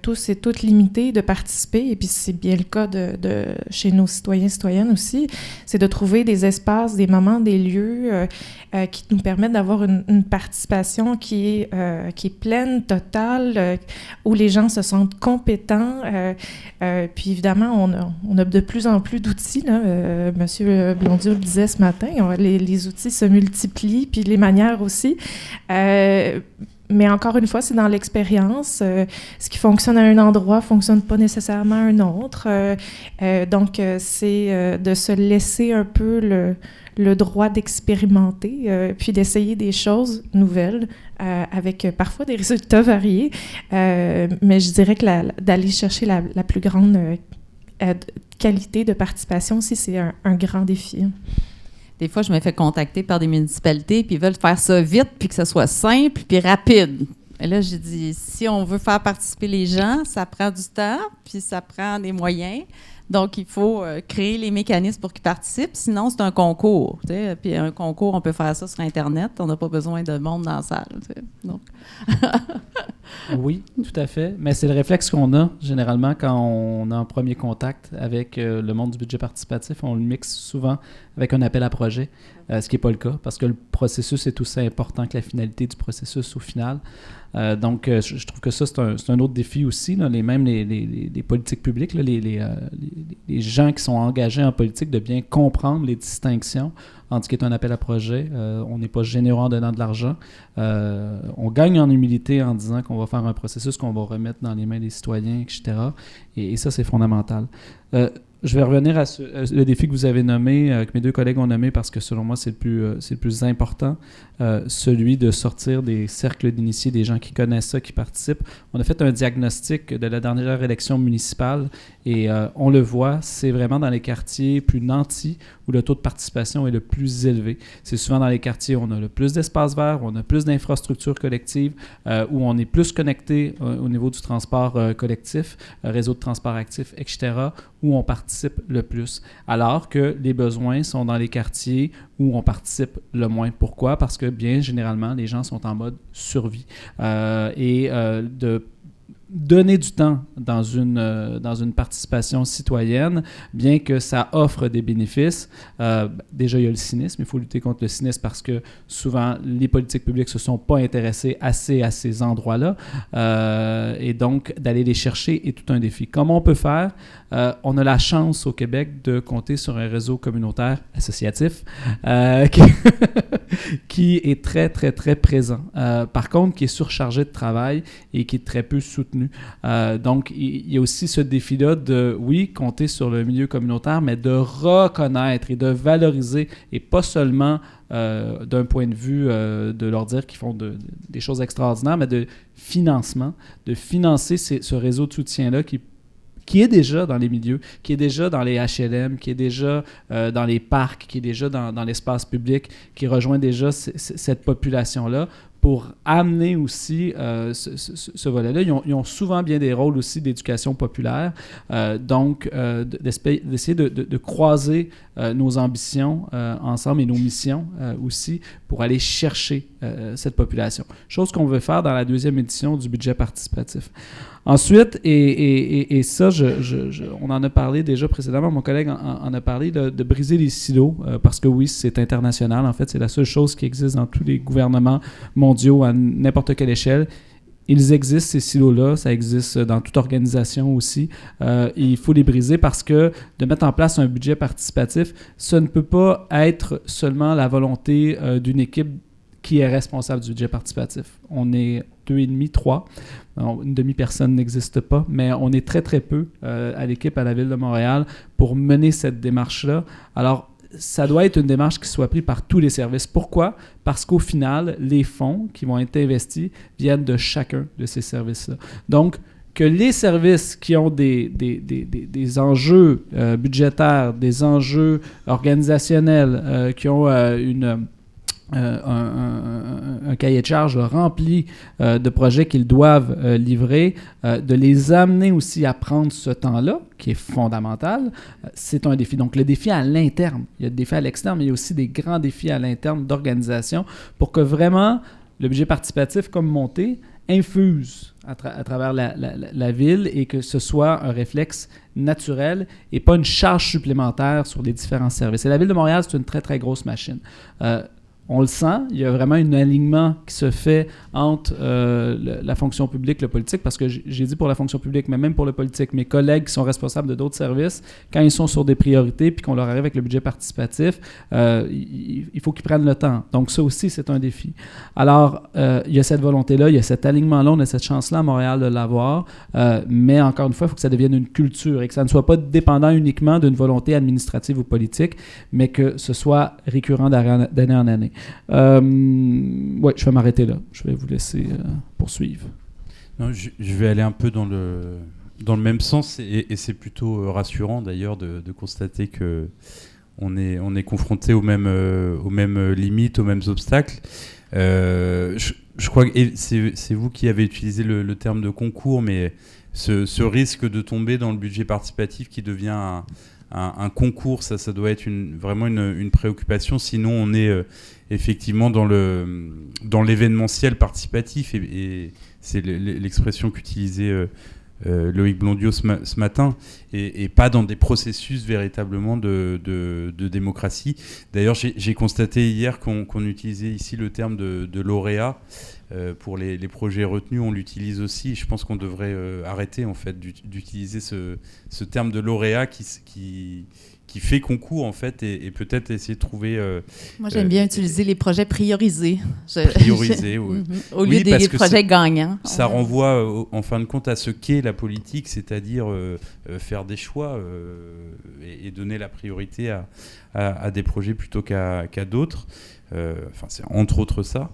tous et toutes limités de participer, et puis c'est bien le cas de chez nos citoyens et citoyennes aussi, c'est de trouver des espaces, des moments, des lieux qui nous permettent d'avoir une participation qui est pleine, totale, où les gens se sentent compétents. Puis évidemment, on a de plus en plus d'outils. Là. Monsieur Blondiau le disait ce matin, les outils se multiplient, puis les manières aussi. Mais encore une fois, c'est dans l'expérience. Ce qui fonctionne à un endroit ne fonctionne pas nécessairement à un autre. Donc, c'est de se laisser un peu le droit d'expérimenter, puis d'essayer des choses nouvelles avec parfois des résultats variés. Mais je dirais que d'aller chercher la plus grande qualité de participation aussi, c'est un grand défi. Des fois, je me fais contacter par des municipalités, puis ils veulent faire ça vite, puis que ça soit simple, puis rapide. Et là, j'ai dit, si on veut faire participer les gens, ça prend du temps, puis ça prend des moyens. Donc, il faut créer les mécanismes pour qu'ils participent. Sinon, c'est un concours. T'sais. Puis un concours, on peut faire ça sur Internet. On n'a pas besoin de monde dans la salle. Donc. Oui, tout à fait. Mais c'est le réflexe qu'on a généralement quand on a un premier contact avec le monde du budget participatif. On le mixe souvent avec un appel à projet, ce qui n'est pas le cas parce que le processus est aussi important que la finalité du processus au final. Donc, je trouve que ça, c'est un autre défi aussi. Là, les politiques publiques, là, les gens qui sont engagés en politique, de bien comprendre les distinctions entre ce qui est un appel à projet. On n'est pas généreux en donnant de l'argent. On gagne en humilité en disant qu'on va faire un processus qu'on va remettre dans les mains des citoyens, etc. Et ça, c'est fondamental. Je vais revenir à le défi que vous avez nommé, que mes deux collègues ont nommé, parce que selon moi, c'est le plus important, celui de sortir des cercles d'initiés, des gens qui connaissent ça, qui participent. On a fait un diagnostic de la dernière élection municipale et on le voit, c'est vraiment dans les quartiers plus nantis où le taux de participation est le plus élevé. C'est souvent dans les quartiers où on a le plus d'espaces verts, où on a plus d'infrastructures collectives, où on est plus connecté au niveau du transport collectif, réseau de transport actif, etc., où on participe le plus. Alors que les besoins sont dans les quartiers où on participe le moins. Pourquoi? Parce que bien généralement, les gens sont en mode survie. De donner du temps dans une participation citoyenne, bien que ça offre des bénéfices. Déjà, il y a le cynisme. Il faut lutter contre le cynisme parce que souvent, les politiques publiques ne se sont pas intéressées assez à ces endroits-là. Et donc, d'aller les chercher est tout un défi. Comment on peut faire? On a la chance au Québec de compter sur un réseau communautaire associatif qui est très, très, très présent. Par contre, qui est surchargé de travail et qui est très peu soutenu. Donc, il y a aussi ce défi-là de, oui, compter sur le milieu communautaire, mais de reconnaître et de valoriser, et pas seulement d'un point de vue de leur dire qu'ils font des choses extraordinaires, mais de financement, de financer ce réseau de soutien-là qui est déjà dans les milieux, qui est déjà dans les HLM, qui est déjà dans les parcs, qui est déjà dans l'espace public, qui rejoint déjà cette population-là, pour amener aussi ce volet-là. Ils ont souvent bien des rôles aussi d'éducation populaire, donc d'essayer de croiser nos ambitions ensemble et nos missions aussi pour aller chercher cette population. Chose qu'on veut faire dans la 2e édition du budget participatif. Ensuite, et ça, on en a parlé déjà précédemment, mon collègue en a parlé, de briser les silos, parce que oui, c'est international. En fait, c'est la seule chose qui existe dans tous les gouvernements mondiaux à n'importe quelle échelle. Ils existent, ces silos-là, ça existe dans toute organisation aussi. Il faut les briser parce que de mettre en place un budget participatif, ça ne peut pas être seulement la volonté d'une équipe qui est responsable du budget participatif. On est 2,5, 3. Une demi-personne n'existe pas, mais on est très, très peu à l'équipe à la Ville de Montréal pour mener cette démarche-là. Alors, ça doit être une démarche qui soit prise par tous les services. Pourquoi? Parce qu'au final, les fonds qui vont être investis viennent de chacun de ces services-là. Donc, que les services qui ont des enjeux budgétaires, des enjeux organisationnels, qui ont un cahier de charges rempli de projets qu'ils doivent livrer, de les amener aussi à prendre ce temps-là, qui est fondamental, c'est un défi. Donc, le défi à l'interne, il y a des défis à l'externe, mais il y a aussi des grands défis à l'interne d'organisation pour que vraiment le budget participatif comme monté infuse à travers la ville et que ce soit un réflexe naturel et pas une charge supplémentaire sur les différents services. Et la Ville de Montréal, c'est une très, très grosse machine. On le sent, il y a vraiment un alignement qui se fait entre la fonction publique, le politique, parce que j'ai dit pour la fonction publique, mais même pour le politique, mes collègues qui sont responsables de d'autres services, quand ils sont sur des priorités puis qu'on leur arrive avec le budget participatif, il faut qu'ils prennent le temps. Donc ça aussi, c'est un défi. Alors, il y a cette volonté-là, il y a cet alignement-là, on a cette chance-là à Montréal de l'avoir, mais encore une fois, il faut que ça devienne une culture et que ça ne soit pas dépendant uniquement d'une volonté administrative ou politique, mais que ce soit récurrent d'année en année. Oui, je vais m'arrêter là. Je vais vous laisser poursuivre. Non, je vais aller un peu dans le même sens et c'est plutôt rassurant d'ailleurs de constater que on est confronté aux mêmes limites, aux mêmes obstacles. Je crois que c'est vous qui avez utilisé le terme de concours, mais ce risque de tomber dans le budget participatif qui devient un concours, ça doit être vraiment une préoccupation. Sinon, on est effectivement dans l'événementiel participatif et c'est l'expression qu'utilisait Loïc Blondiot ce matin, et pas dans des processus véritablement de démocratie. D'ailleurs, j'ai constaté hier qu'on utilisait ici le terme de lauréat pour les projets retenus. On l'utilise aussi. Je pense qu'on devrait arrêter en fait d'utiliser ce terme de lauréat qui fait concours en fait et peut-être essayer de trouver. Moi, j'aime bien utiliser les projets priorisés. Priorisés, oui. Au lieu des projets gagnants. Ça renvoie en fin de compte à ce qu'est la politique, c'est-à-dire faire des choix et donner la priorité à des projets plutôt qu'à d'autres. C'est entre autres ça.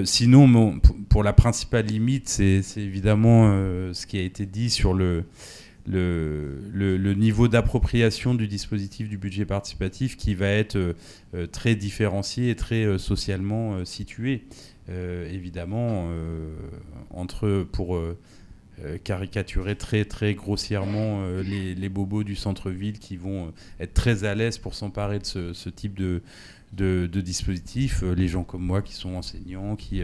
Sinon, pour la principale limite, c'est évidemment ce qui a été dit sur le niveau d'appropriation du dispositif du budget participatif qui va être très différencié et très socialement situé. Évidemment, pour caricaturer très, très grossièrement les bobos du centre-ville qui vont être très à l'aise pour s'emparer de ce type de dispositif, les gens comme moi qui sont enseignants, qui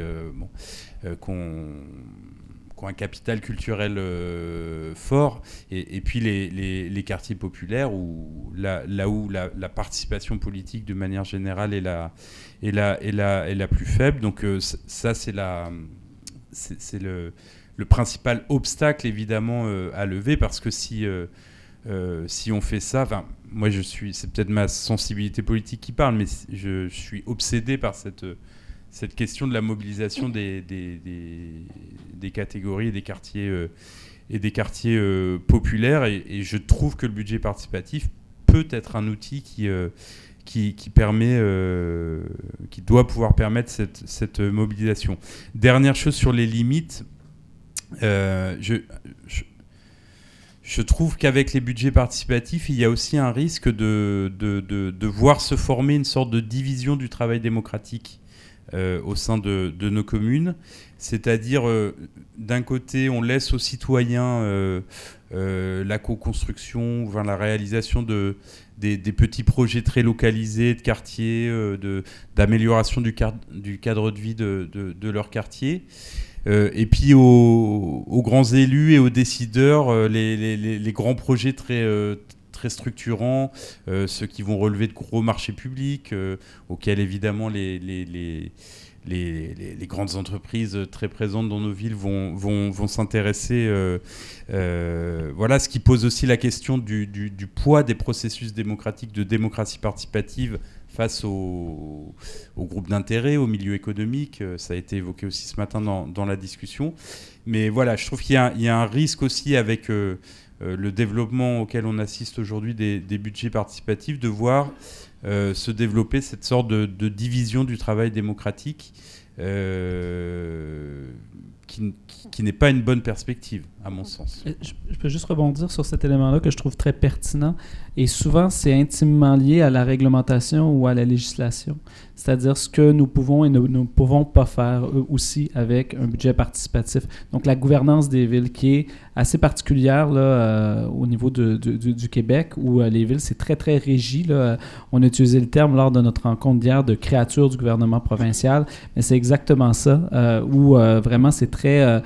ont un capital culturel fort, et puis les quartiers populaires où la participation politique de manière générale est la plus faible. Donc ça c'est le principal obstacle évidemment à lever, parce que si on fait ça, moi c'est peut-être ma sensibilité politique qui parle, mais je suis obsédé par cette question de la mobilisation des catégories et des quartiers populaires, et je trouve que le budget participatif peut être un outil qui doit pouvoir permettre cette mobilisation. Dernière chose sur les limites, je trouve qu'avec les budgets participatifs, il y a aussi un risque de voir se former une sorte de division du travail démocratique. au sein de nos communes. C'est-à-dire, d'un côté, on laisse aux citoyens la co-construction, la réalisation des petits projets très localisés de quartier, d'amélioration du cadre de vie de leur quartier. Et puis aux grands élus et aux décideurs, les grands projets très structurants, ceux qui vont relever de gros marchés publics, auxquels évidemment les grandes entreprises très présentes dans nos villes vont s'intéresser. Voilà, ce qui pose aussi la question du poids des processus démocratiques, de démocratie participative face aux groupes d'intérêt, aux milieux économiques. Ça a été évoqué aussi ce matin dans la discussion. Mais voilà, je trouve qu'il y a un risque aussi avec le développement auquel on assiste aujourd'hui des budgets participatifs, de voir se développer cette sorte de division du travail démocratique qui n'est pas une bonne perspective, à mon sens. Je peux juste rebondir sur cet élément-là que je trouve très pertinent. Et souvent, c'est intimement lié à la réglementation ou à la législation. C'est-à-dire ce que nous pouvons et ne pouvons pas faire aussi avec un budget participatif. Donc, la gouvernance des villes qui est assez particulière là, au niveau du Québec, où les villes, c'est très, très régi. Là. On a utilisé le terme lors de notre rencontre d'hier de créature du gouvernement provincial, mais c'est exactement ça, où vraiment c'est très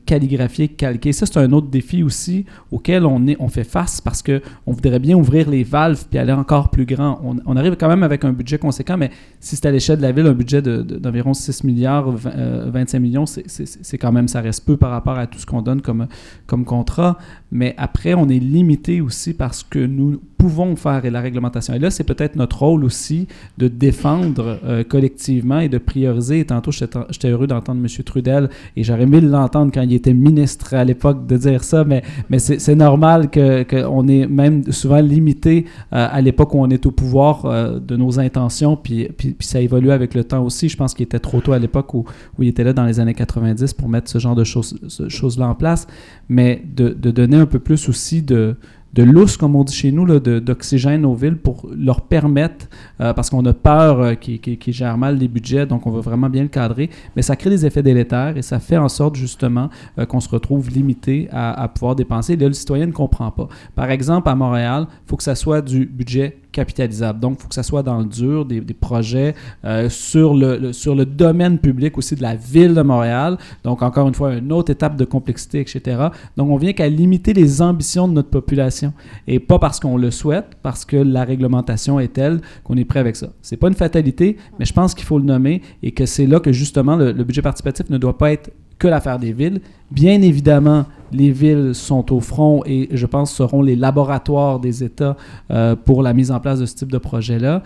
calligraphié, calqué. Ça, c'est un autre défi aussi auquel on fait face parce qu'on voudrait bien ouvrir les valves puis aller encore plus grand. On arrive quand même avec un budget conséquent, mais si c'est à l'échelle de la ville, un budget d'environ 6 milliards, 25 millions, c'est quand même, ça reste peu par rapport à tout ce qu'on donne comme contrat. Mais après, on est limité aussi parce que nous pouvons faire la réglementation. Et là, c'est peut-être notre rôle aussi de défendre collectivement et de prioriser. Et tantôt, j'étais heureux d'entendre M. Trudel et j'aurais aimé l'entendre quand il était ministre à l'époque de dire ça, mais c'est normal qu'on est même souvent limité à l'époque où on est au pouvoir de nos intentions, puis ça évolue avec le temps aussi. Je pense qu'il était trop tôt à l'époque où il était là dans les années 90 pour mettre ce genre de choses-là en place, mais de donner un peu plus aussi de lousse, comme on dit chez nous, là, d'oxygène aux villes pour leur permettre, parce qu'on a peur qu'ils gèrent mal les budgets, donc on veut vraiment bien le cadrer, mais ça crée des effets délétères et ça fait en sorte justement qu'on se retrouve limité à pouvoir dépenser. Et là, le citoyen ne comprend pas. Par exemple, à Montréal, il faut que ça soit du budget capitalisable. Donc, il faut que ça soit dans le dur, des projets sur le domaine public aussi de la Ville de Montréal. Donc, encore une fois, une autre étape de complexité, etc. Donc, on vient qu'à limiter les ambitions de notre population. Et pas parce qu'on le souhaite, parce que la réglementation est telle qu'on est prêt avec ça. C'est pas une fatalité, mais je pense qu'il faut le nommer et que c'est là que, justement, le budget participatif ne doit pas être que l'affaire des villes. Bien évidemment, les villes sont au front et, je pense, seront les laboratoires des États pour la mise en place de ce type de projet-là.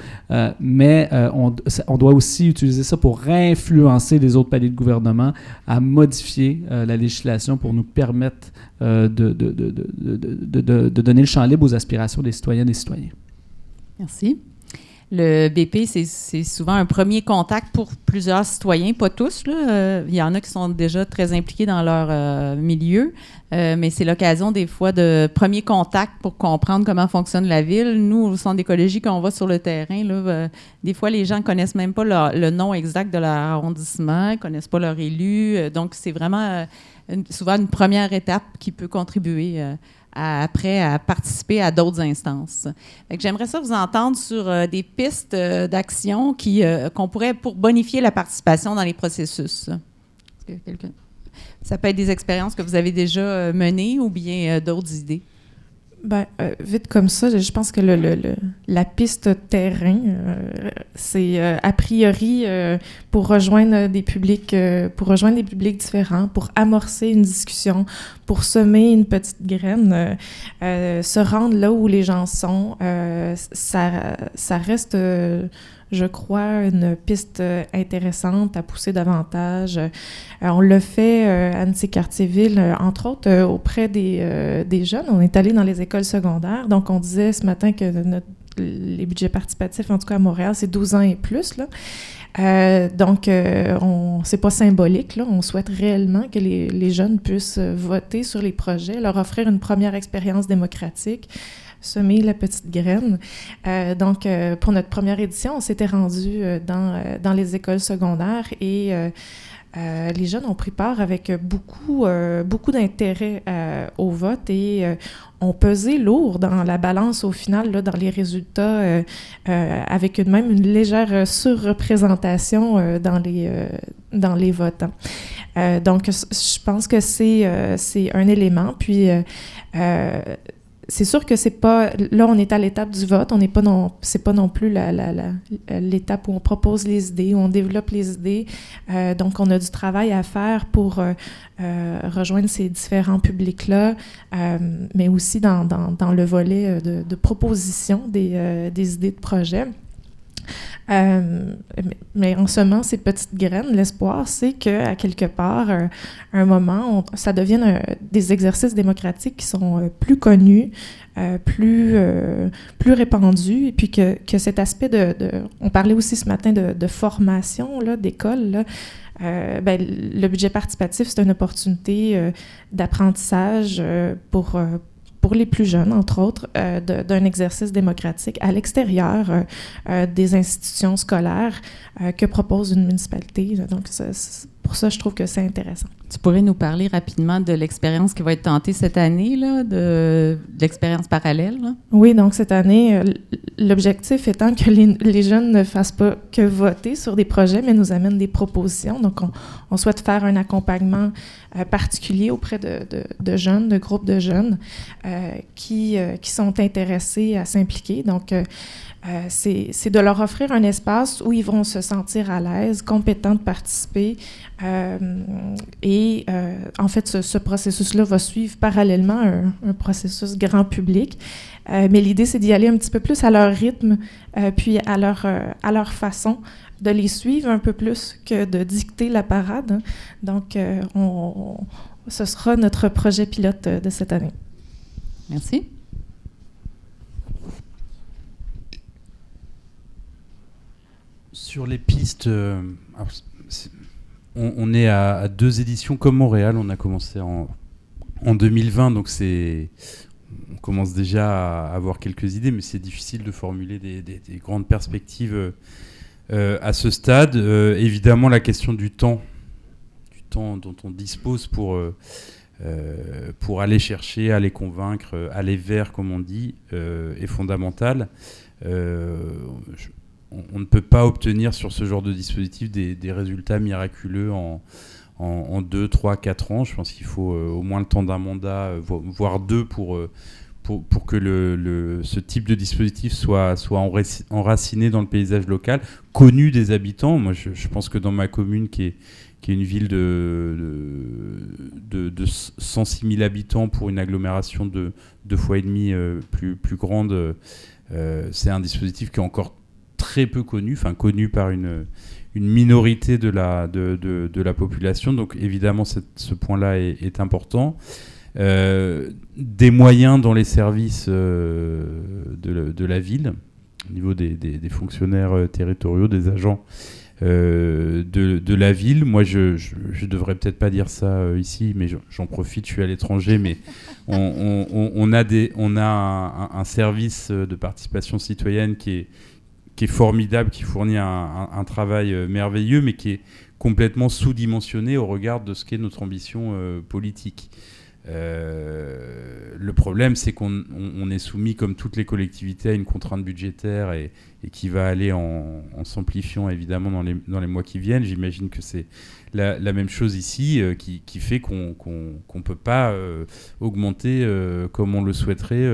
Mais on doit aussi utiliser ça pour influencer les autres paliers de gouvernement à modifier la législation pour nous permettre de donner le champ libre aux aspirations des citoyennes et des citoyens. Merci. Le BP, c'est souvent un premier contact pour plusieurs citoyens, pas tous. Là. Il y en a qui sont déjà très impliqués dans leur milieu, mais c'est l'occasion des fois de premier contact pour comprendre comment fonctionne la ville. Nous, au Centre d'écologie, quand on va sur le terrain, là, des fois, les gens ne connaissent même pas le nom exact de leur arrondissement, ils ne connaissent pas leur élu. Donc, c'est vraiment souvent une première étape qui peut contribuer après à participer à d'autres instances. Fait que j'aimerais ça vous entendre sur des pistes d'action qu'on pourrait pour bonifier la participation dans les processus. Est-ce que ça peut être des expériences que vous avez déjà menées ou bien d'autres idées? Ben, vite comme ça, je pense que la piste terrain, c'est a priori pour rejoindre des publics différents, pour amorcer une discussion, pour semer une petite graine, se rendre là où les gens sont, ça reste je crois, une piste intéressante à pousser davantage. On l'a fait à Annecy-Cartierville, entre autres, auprès des jeunes. On est allé dans les écoles secondaires. Donc, on disait ce matin que les budgets participatifs, en tout cas à Montréal, c'est 12 ans et plus, là. Donc, c'est pas symbolique, là. On souhaite réellement que les jeunes puissent voter sur les projets, leur offrir une première expérience démocratique semer la petite graine. Donc, pour notre première édition, on s'était rendu dans les écoles secondaires et les jeunes ont pris part avec beaucoup d'intérêt au vote et ont pesé lourd dans la balance au final, là, dans les résultats, avec même une légère surreprésentation dans les votants. Donc, je pense que c'est un élément. Puis, c'est sûr que c'est pas... Là, on est à l'étape du vote. On n'est pas c'est pas non plus l'étape où on propose les idées, où on développe les idées. Donc, on a du travail à faire pour rejoindre ces différents publics-là, mais aussi dans le volet de proposition des idées de projet. Mais en semant ces petites graines, l'espoir, c'est qu'à quelque part, un moment, ça devienne des exercices démocratiques qui sont plus connus, plus répandus, et puis que cet aspect on parlait aussi ce matin de formation, là, d'école, là. Le budget participatif, c'est une opportunité d'apprentissage pour les plus jeunes, entre autres, d'un exercice démocratique à l'extérieur des institutions scolaires que propose une municipalité. Donc, pour ça, je trouve que c'est intéressant. Tu pourrais nous parler rapidement de l'expérience qui va être tentée cette année, là, de l'expérience parallèle? Là? Oui, donc cette année, l'objectif étant que les jeunes ne fassent pas que voter sur des projets, mais nous amènent des propositions. Donc, on souhaite faire un accompagnement particulier auprès de jeunes, de groupes de jeunes qui sont intéressés à s'impliquer. Donc, c'est de leur offrir un espace où ils vont se sentir à l'aise, compétents de participer. En fait, ce processus-là va suivre parallèlement un processus grand public. Mais l'idée, c'est d'y aller un petit peu plus à leur rythme, puis à leur façon, de les suivre un peu plus que de dicter la parade. Hein. Donc, ce sera notre projet pilote de cette année. Merci. Sur les pistes, on est à 2 éditions comme Montréal. On a commencé en 2020, donc on commence déjà à avoir quelques idées, mais c'est difficile de formuler des grandes perspectives à ce stade. Évidemment, la question du temps dont on dispose pour aller chercher, aller convaincre, aller vers, comme on dit, est fondamentale. On ne peut pas obtenir sur ce genre de dispositif des résultats miraculeux en 2, 3, 4 ans. Je pense qu'il faut au moins le temps d'un mandat, voire 2 pour que ce type de dispositif soit enraciné dans le paysage local, connu des habitants. Moi, je pense que dans ma commune, qui est une ville de 106 000 habitants pour une agglomération de 2,5 fois plus grande, c'est un dispositif qui est encore très peu connu par une minorité de la population. Donc évidemment, ce point-là est important. Des moyens dans les services de la ville, au niveau des fonctionnaires territoriaux, des agents de la ville. Moi, je devrais peut-être pas dire ça ici, mais j'en profite, je suis à l'étranger, mais on a un service de participation citoyenne qui est formidable, qui fournit un travail merveilleux, mais qui est complètement sous-dimensionné au regard de ce qu'est notre ambition politique. Le problème, c'est qu'on est soumis, comme toutes les collectivités, à une contrainte budgétaire et qui va aller en s'amplifiant évidemment dans les mois qui viennent. J'imagine que c'est la même chose ici, qui fait qu'on ne peut pas augmenter comme on le souhaiterait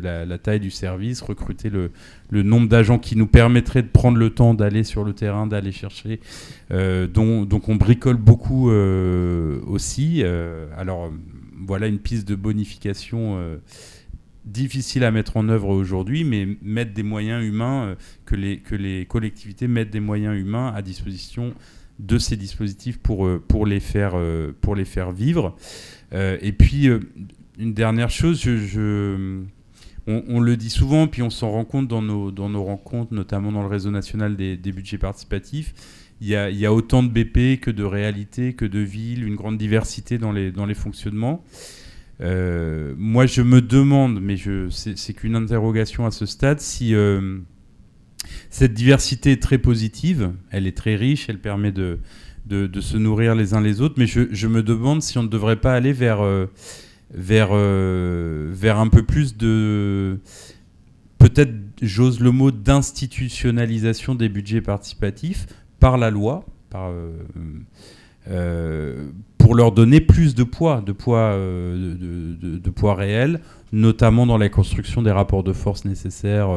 la taille du service, recruter le nombre d'agents qui nous permettrait de prendre le temps d'aller sur le terrain, d'aller chercher. Donc on bricole beaucoup aussi. Alors voilà une piste de bonification difficile à mettre en œuvre aujourd'hui, mais mettre des moyens humains, que les collectivités mettent des moyens humains à disposition de ces dispositifs pour les faire vivre. Et puis, une dernière chose, on le dit souvent, puis on s'en rend compte dans nos rencontres, notamment dans le réseau national des budgets participatifs. Il y a autant de BP que de réalités, que de villes, une grande diversité dans les fonctionnements. Moi, je me demande, mais c'est qu'une interrogation à ce stade, si cette diversité est très positive, elle est très riche, elle permet de se nourrir les uns les autres, mais je me demande si on ne devrait pas aller vers un peu plus de... Peut-être, j'ose le mot, d'institutionnalisation des budgets participatifs par la loi, pour leur donner plus de poids réel, notamment dans la construction des rapports de force nécessaires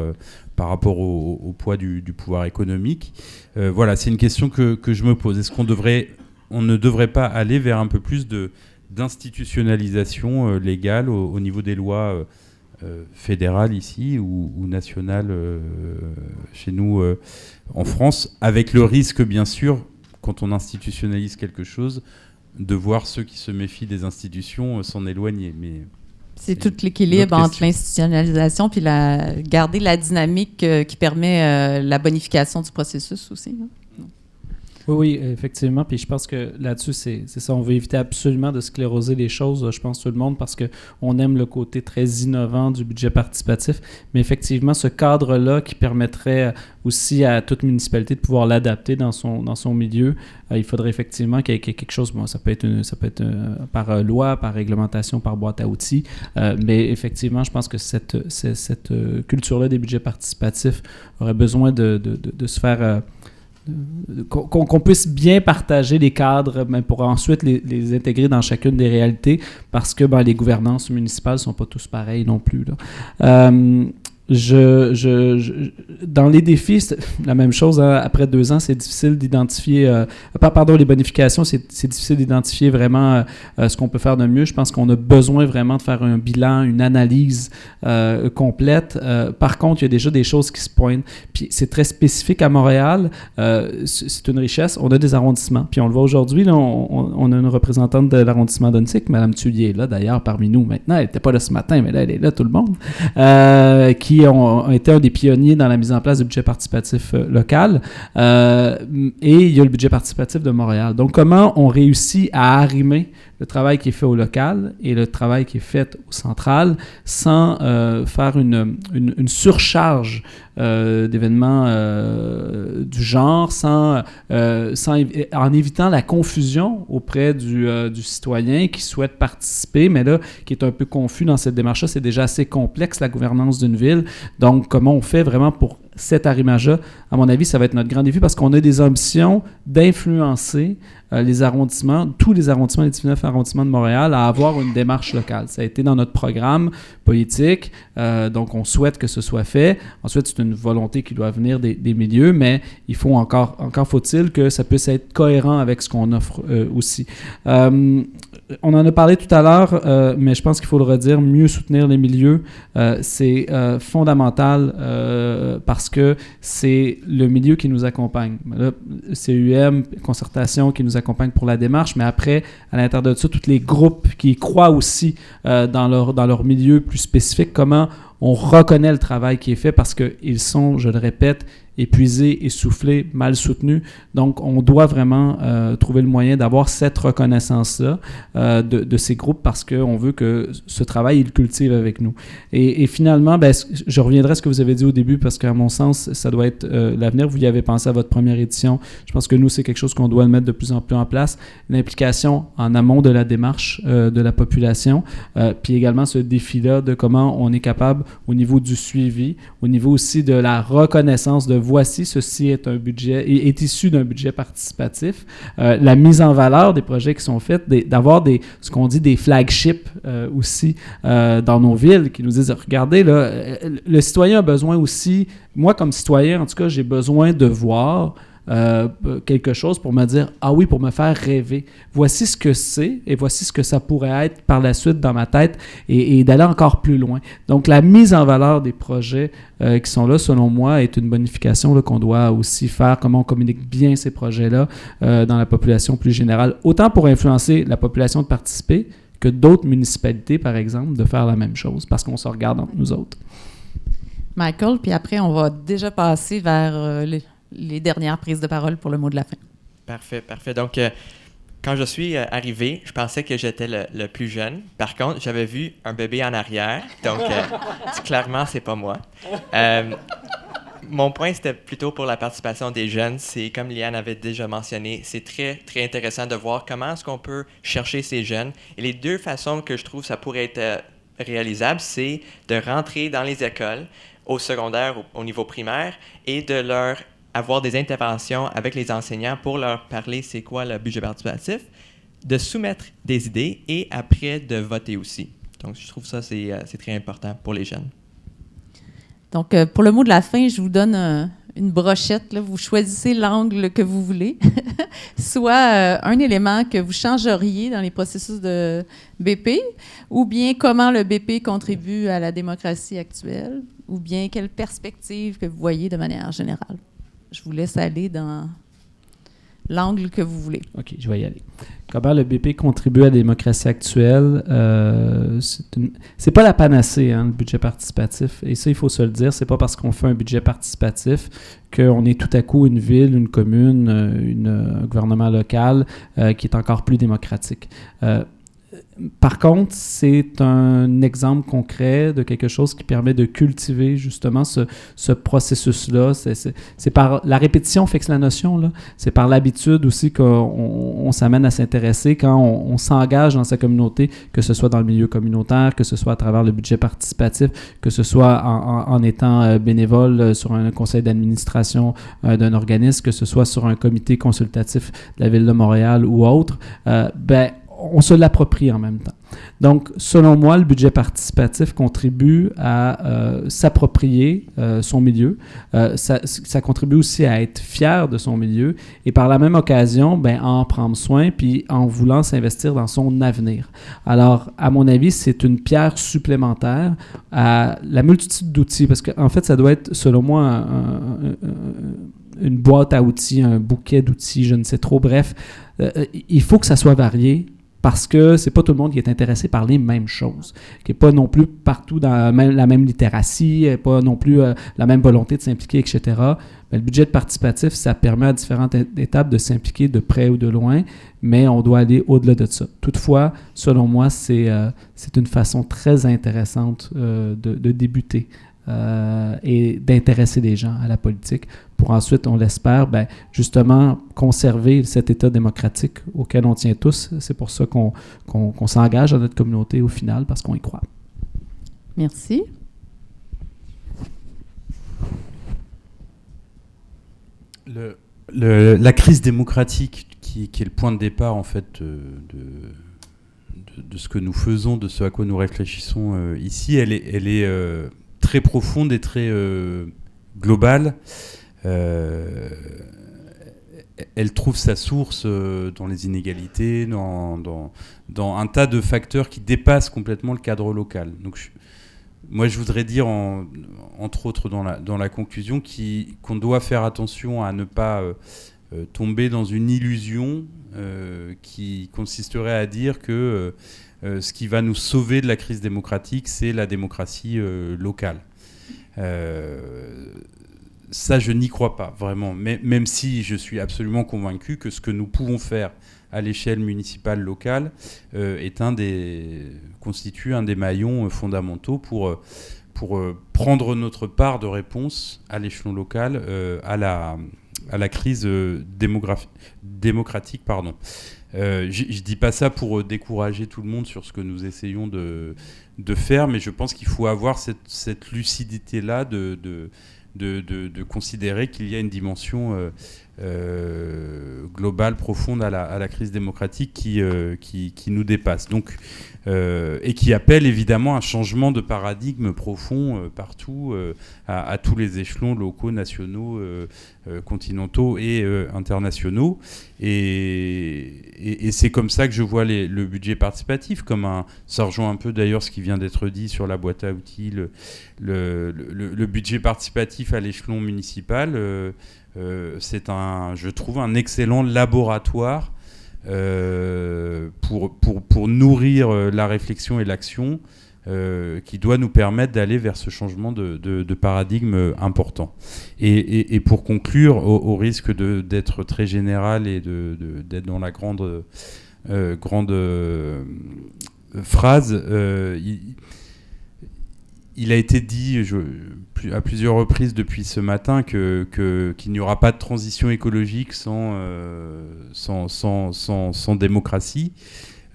par rapport au poids du pouvoir économique. Voilà, c'est une question que je me pose. Est-ce qu'on ne devrait pas aller vers un peu plus d'institutionnalisation légale au niveau des lois fédérales ici ou nationales chez nous en France, avec le risque, bien sûr, quand on institutionnalise quelque chose, de voir ceux qui se méfient des institutions s'en éloigner. Mais c'est tout l'équilibre entre l'institutionnalisation puis garder la dynamique qui permet la bonification du processus aussi. Hein? Oui, effectivement. Puis je pense que là-dessus, c'est ça. On veut éviter absolument de scléroser les choses, je pense, tout le monde, parce qu'on aime le côté très innovant du budget participatif. Mais effectivement, ce cadre-là qui permettrait aussi à toute municipalité de pouvoir l'adapter dans son milieu, il faudrait effectivement qu'il y ait quelque chose. Bon, ça peut être par loi, par réglementation, par boîte à outils. Mais effectivement, je pense que cette culture-là des budgets participatifs aurait besoin de se faire... qu'on puisse bien partager les cadres, mais pour ensuite les intégrer dans chacune des réalités, parce que les gouvernances municipales ne sont pas tous pareilles non plus, là. Dans les défis, c'est la même chose. Hein. Après 2 ans, c'est difficile d'identifier... les bonifications, c'est difficile d'identifier vraiment ce qu'on peut faire de mieux. Je pense qu'on a besoin vraiment de faire un bilan, une analyse complète. Par contre, il y a déjà des choses qui se pointent. Puis c'est très spécifique à Montréal. C'est une richesse. On a des arrondissements. Puis on le voit aujourd'hui, là, on a une représentante de l'arrondissement d'Unsick, Mme Thuillier, est là d'ailleurs parmi nous maintenant. Elle n'était pas là ce matin, mais là, elle est là, tout le monde. Qui ont été un des pionniers dans la mise en place du budget participatif local. Et il y a le budget participatif de Montréal. Donc, comment on réussit à arrimer le travail qui est fait au local et le travail qui est fait au central sans faire une surcharge d'événements du genre, en évitant la confusion auprès du citoyen qui souhaite participer, mais là, qui est un peu confus dans cette démarche-là. C'est déjà assez complexe, la gouvernance d'une ville. Donc, comment on fait vraiment pour cet arrimage-là? À mon avis, ça va être notre grand défi parce qu'on a des ambitions d'influencer les arrondissements, tous les arrondissements, les 19 arrondissements de Montréal, à avoir une démarche locale. Ça a été dans notre programme politique, donc on souhaite que ce soit fait. Ensuite, c'est une volonté qui doit venir des milieux, mais il faut encore faut-il que ça puisse être cohérent avec ce qu'on offre aussi. On en a parlé tout à l'heure, mais je pense qu'il faut le redire, mieux soutenir les milieux, c'est fondamental parce que c'est le milieu qui nous accompagne. Là, CUM, concertation qui nous accompagne pour la démarche, mais après, à l'intérieur de ça, tous les groupes qui croient aussi dans leur milieu plus spécifique, comment on reconnaît le travail qui est fait parce qu'ils sont, je le répète, épuisés, essoufflés, mal soutenus. Donc, on doit vraiment trouver le moyen d'avoir cette reconnaissance-là de ces groupes parce qu'on veut que ce travail, il cultive avec nous. Et finalement, je reviendrai à ce que vous avez dit au début parce qu'à mon sens, ça doit être l'avenir. Vous y avez pensé à votre première édition. Je pense que nous, c'est quelque chose qu'on doit le mettre de plus en plus en place. L'implication en amont de la démarche de la population, puis également ce défi-là de comment on est capable, au niveau du suivi, au niveau aussi de la reconnaissance de voici, ceci est un budget, est issu d'un budget participatif. La mise en valeur des projets qui sont faits, d'avoir ce qu'on dit des flagships aussi dans nos villes qui nous disent, regardez, là, le citoyen a besoin aussi, moi comme citoyen, en tout cas, j'ai besoin de voir quelque chose pour me dire, ah oui, pour me faire rêver. Voici ce que c'est et voici ce que ça pourrait être par la suite dans ma tête et d'aller encore plus loin. Donc, la mise en valeur des projets qui sont là, selon moi, est une bonification là, qu'on doit aussi faire, comment on communique bien ces projets-là dans la population plus générale, autant pour influencer la population de participer que d'autres municipalités, par exemple, de faire la même chose parce qu'on se regarde entre nous autres. Michael, puis après, on va déjà passer vers les dernières prises de parole pour le mot de la fin. Parfait. Donc, Quand je suis arrivé, je pensais que j'étais le plus jeune. Par contre, j'avais vu un bébé en arrière, donc clairement, c'est pas moi. Mon point, c'était plutôt pour la participation des jeunes. C'est, comme Liane avait déjà mentionné, c'est très, très intéressant de voir comment est-ce qu'on peut chercher ces jeunes. Et les deux façons que je trouve ça pourrait être réalisable, c'est de rentrer dans les écoles, au secondaire, au niveau primaire, et de leur avoir des interventions avec les enseignants pour leur parler c'est quoi le budget participatif, de soumettre des idées et après de voter aussi. Donc, je trouve ça, c'est très important pour les jeunes. Donc, pour le mot de la fin, je vous donne une brochette. Là. Vous choisissez l'angle que vous voulez. Soit un élément que vous changeriez dans les processus de BP, ou bien comment le BP contribue à la démocratie actuelle, ou bien quelle perspective que vous voyez de manière générale. Je vous laisse aller dans l'angle que vous voulez. OK, je vais y aller. Comment le BP contribue à la démocratie actuelle? C'est pas la panacée, hein, le budget participatif. Et ça, il faut se le dire, c'est pas parce qu'on fait un budget participatif qu'on est tout à coup une ville, une commune, un gouvernement local qui est encore plus démocratique. Par contre, c'est un exemple concret de quelque chose qui permet de cultiver justement ce processus-là. C'est par la répétition fixe la notion, là. C'est par l'habitude aussi qu'on s'amène à s'intéresser quand on s'engage dans sa communauté, que ce soit dans le milieu communautaire, que ce soit à travers le budget participatif, que ce soit en étant bénévole sur un conseil d'administration d'un organisme, que ce soit sur un comité consultatif de la Ville de Montréal ou autre, on se l'approprie en même temps. Donc, selon moi, le budget participatif contribue à s'approprier son milieu. Ça contribue aussi à être fier de son milieu et par la même occasion, à en prendre soin puis en voulant s'investir dans son avenir. Alors, à mon avis, c'est une pierre supplémentaire à la multitude d'outils parce qu'en fait, ça doit être, selon moi, une boîte à outils, un bouquet d'outils, je ne sais trop. Bref, il faut que ça soit varié. Parce que c'est pas tout le monde qui est intéressé par les mêmes choses, qui n'est pas non plus partout dans la même littératie, pas non plus la même volonté de s'impliquer, etc. Mais le budget participatif, ça permet à différentes étapes de s'impliquer de près ou de loin, mais on doit aller au-delà de ça. Toutefois, selon moi, c'est une façon très intéressante de débuter et d'intéresser les gens à la politique pour ensuite, on l'espère, justement conserver cet état démocratique auquel on tient tous. C'est pour ça qu'on s'engage dans notre communauté au final, parce qu'on y croit. Merci. La crise démocratique qui est le point de départ en fait de ce que nous faisons, de ce à quoi nous réfléchissons ici, elle est très profonde et très globale. Elle trouve sa source dans les inégalités, dans un tas de facteurs qui dépassent complètement le cadre local. Donc, moi, je voudrais dire, entre autres dans la conclusion, qu'on doit faire attention à ne pas tomber dans une illusion qui consisterait à dire que ce qui va nous sauver de la crise démocratique, c'est la démocratie locale. Ça, je n'y crois pas, vraiment. Même si je suis absolument convaincu que ce que nous pouvons faire à l'échelle municipale locale constitue un des maillons fondamentaux pour prendre notre part de réponse à l'échelon local à la crise démocratique. Je dis pas ça pour décourager tout le monde sur ce que nous essayons de faire, mais je pense qu'il faut avoir cette lucidité-là de considérer qu'il y a une dimension globale, profonde à la crise démocratique qui nous dépasse. Donc, et qui appelle évidemment un changement de paradigme profond partout, à tous les échelons locaux, nationaux, continentaux et internationaux. Et c'est comme ça que je vois le budget participatif, ça rejoint un peu d'ailleurs ce qui vient d'être dit sur la boîte à outils, le budget participatif à l'échelon municipal. C'est je trouve un excellent laboratoire pour nourrir la réflexion et l'action qui doit nous permettre d'aller vers ce changement de paradigme important. Et pour conclure, au risque d'être très général et d'être dans la grande phrase, il a été dit à plusieurs reprises depuis ce matin qu'il n'y aura pas de transition écologique sans démocratie.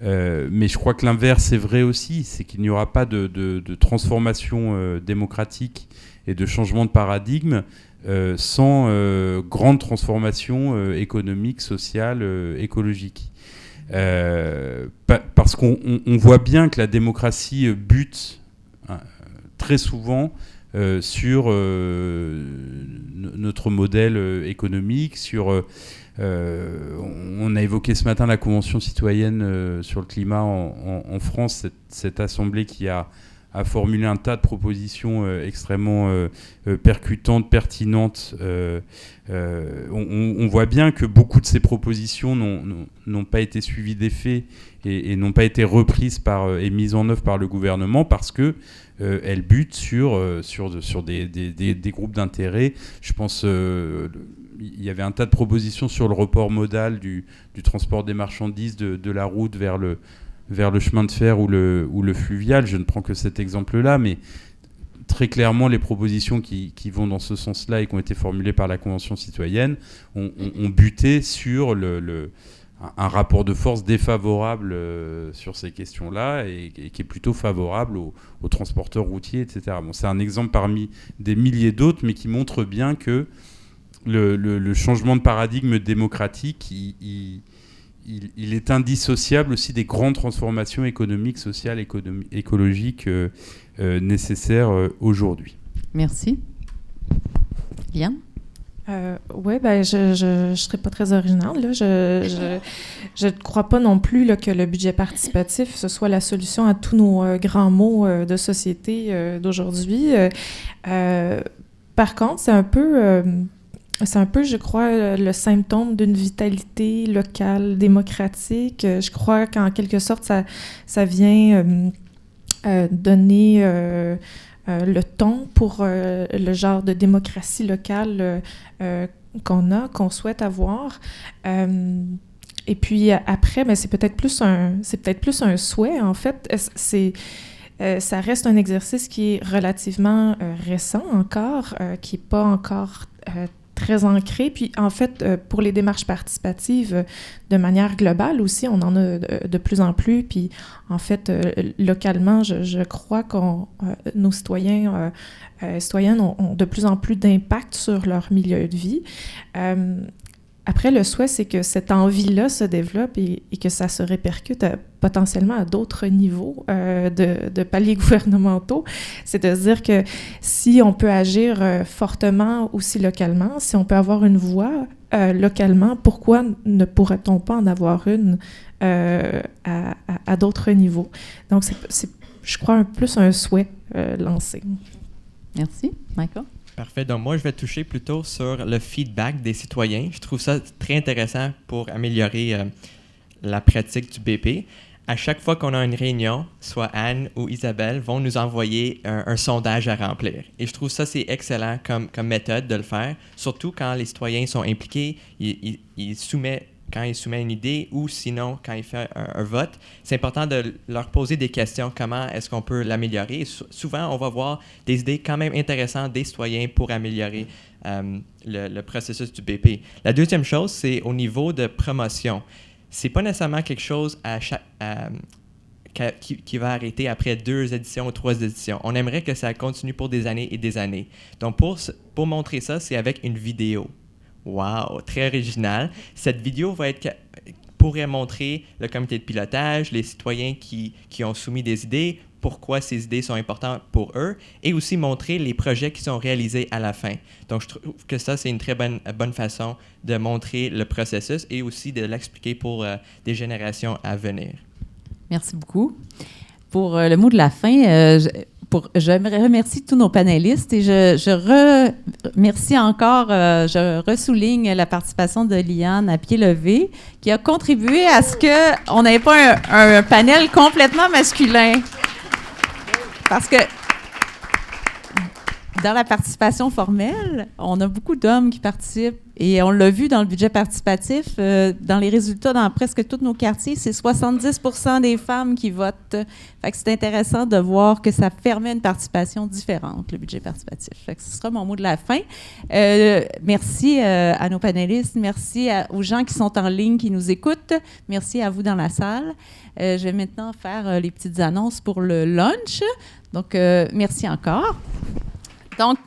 Mais je crois que l'inverse est vrai aussi, c'est qu'il n'y aura pas de transformation démocratique et de changement de paradigme sans grande transformation économique, sociale, écologique. Parce qu'on voit bien que la démocratie bute très souvent sur notre modèle économique, sur... on a évoqué ce matin la Convention citoyenne sur le climat en France, cette assemblée qui a formulé un tas de propositions extrêmement percutantes, pertinentes. On voit bien que beaucoup de ces propositions n'ont pas été suivies d'effet et n'ont pas été reprises et mises en œuvre par le gouvernement parce que elles butent sur des groupes d'intérêt. Je pense... il y avait un tas de propositions sur le report modal du transport des marchandises de la route vers le chemin de fer ou le fluvial. Je ne prends que cet exemple-là, mais très clairement, les propositions qui vont dans ce sens-là et qui ont été formulées par la Convention citoyenne ont buté sur un rapport de force défavorable sur ces questions-là et qui est plutôt favorable aux transporteurs routiers, etc. Bon, c'est un exemple parmi des milliers d'autres, mais qui montre bien que le changement de paradigme démocratique, il est indissociable aussi des grandes transformations économiques, sociales, écologiques nécessaires aujourd'hui. Merci. Liane? Oui, je ne serai pas très originale. Là. Je ne crois pas non plus là, que le budget participatif, ce soit la solution à tous nos grands maux de société d'aujourd'hui. Par contre, c'est un peu, je crois, le symptôme d'une vitalité locale, démocratique. Je crois qu'en quelque sorte, ça vient donner le ton pour le genre de démocratie locale qu'on souhaite avoir. Et puis après, mais c'est peut-être plus un souhait, en fait. Ça reste un exercice qui est relativement récent encore, qui n'est pas encore très ancré. Puis, en fait, pour les démarches participatives, de manière globale aussi, on en a de plus en plus. Puis, en fait, localement, je crois que nos citoyennes ont de plus en plus d'impact sur leur milieu de vie. Après, le souhait, c'est que cette envie-là se développe et que ça se répercute potentiellement à d'autres niveaux de paliers gouvernementaux. C'est de se dire que si on peut agir fortement aussi localement, si on peut avoir une voix localement, pourquoi ne pourrait-on pas en avoir une à d'autres niveaux? Donc, c'est, je crois, plus un souhait lancé. Merci. Michael? Parfait. Donc, moi, je vais toucher plutôt sur le feedback des citoyens. Je trouve ça très intéressant pour améliorer la pratique du BP. À chaque fois qu'on a une réunion, soit Anne ou Isabelle vont nous envoyer un sondage à remplir. Et je trouve ça, c'est excellent comme méthode de le faire, surtout quand les citoyens sont impliqués, ils soumettent une idée ou sinon quand il fait un vote, c'est important de leur poser des questions. Comment est-ce qu'on peut l'améliorer? Souvent, on va voir des idées quand même intéressantes des citoyens pour améliorer le processus du BP. La deuxième chose, c'est au niveau de promotion. C'est pas nécessairement quelque chose qui va arrêter après 2 éditions ou 3 éditions. On aimerait que ça continue pour des années et des années. Donc, pour montrer ça, c'est avec une vidéo. Wow, très original. Cette vidéo pourrait montrer le comité de pilotage, les citoyens qui ont soumis des idées, pourquoi ces idées sont importantes pour eux, et aussi montrer les projets qui sont réalisés à la fin. Donc, je trouve que ça, c'est une très bonne façon de montrer le processus et aussi de l'expliquer pour des générations à venir. Merci beaucoup. Pour le mot de la fin, je remercie tous nos panélistes et je remercie encore, je ressouligne la participation de Liane à pied levé qui a contribué à ce qu'on n'ait pas un panel complètement masculin. Parce que dans la participation formelle, on a beaucoup d'hommes qui participent et on l'a vu dans le budget participatif, dans les résultats dans presque tous nos quartiers, c'est 70% des femmes qui votent. Fait que c'est intéressant de voir que ça permet une participation différente, le budget participatif. Fait que ce sera mon mot de la fin. Merci à nos panélistes, merci aux gens qui sont en ligne, qui nous écoutent, merci à vous dans la salle. Je vais maintenant faire les petites annonces pour le lunch. Donc, merci encore. Donc,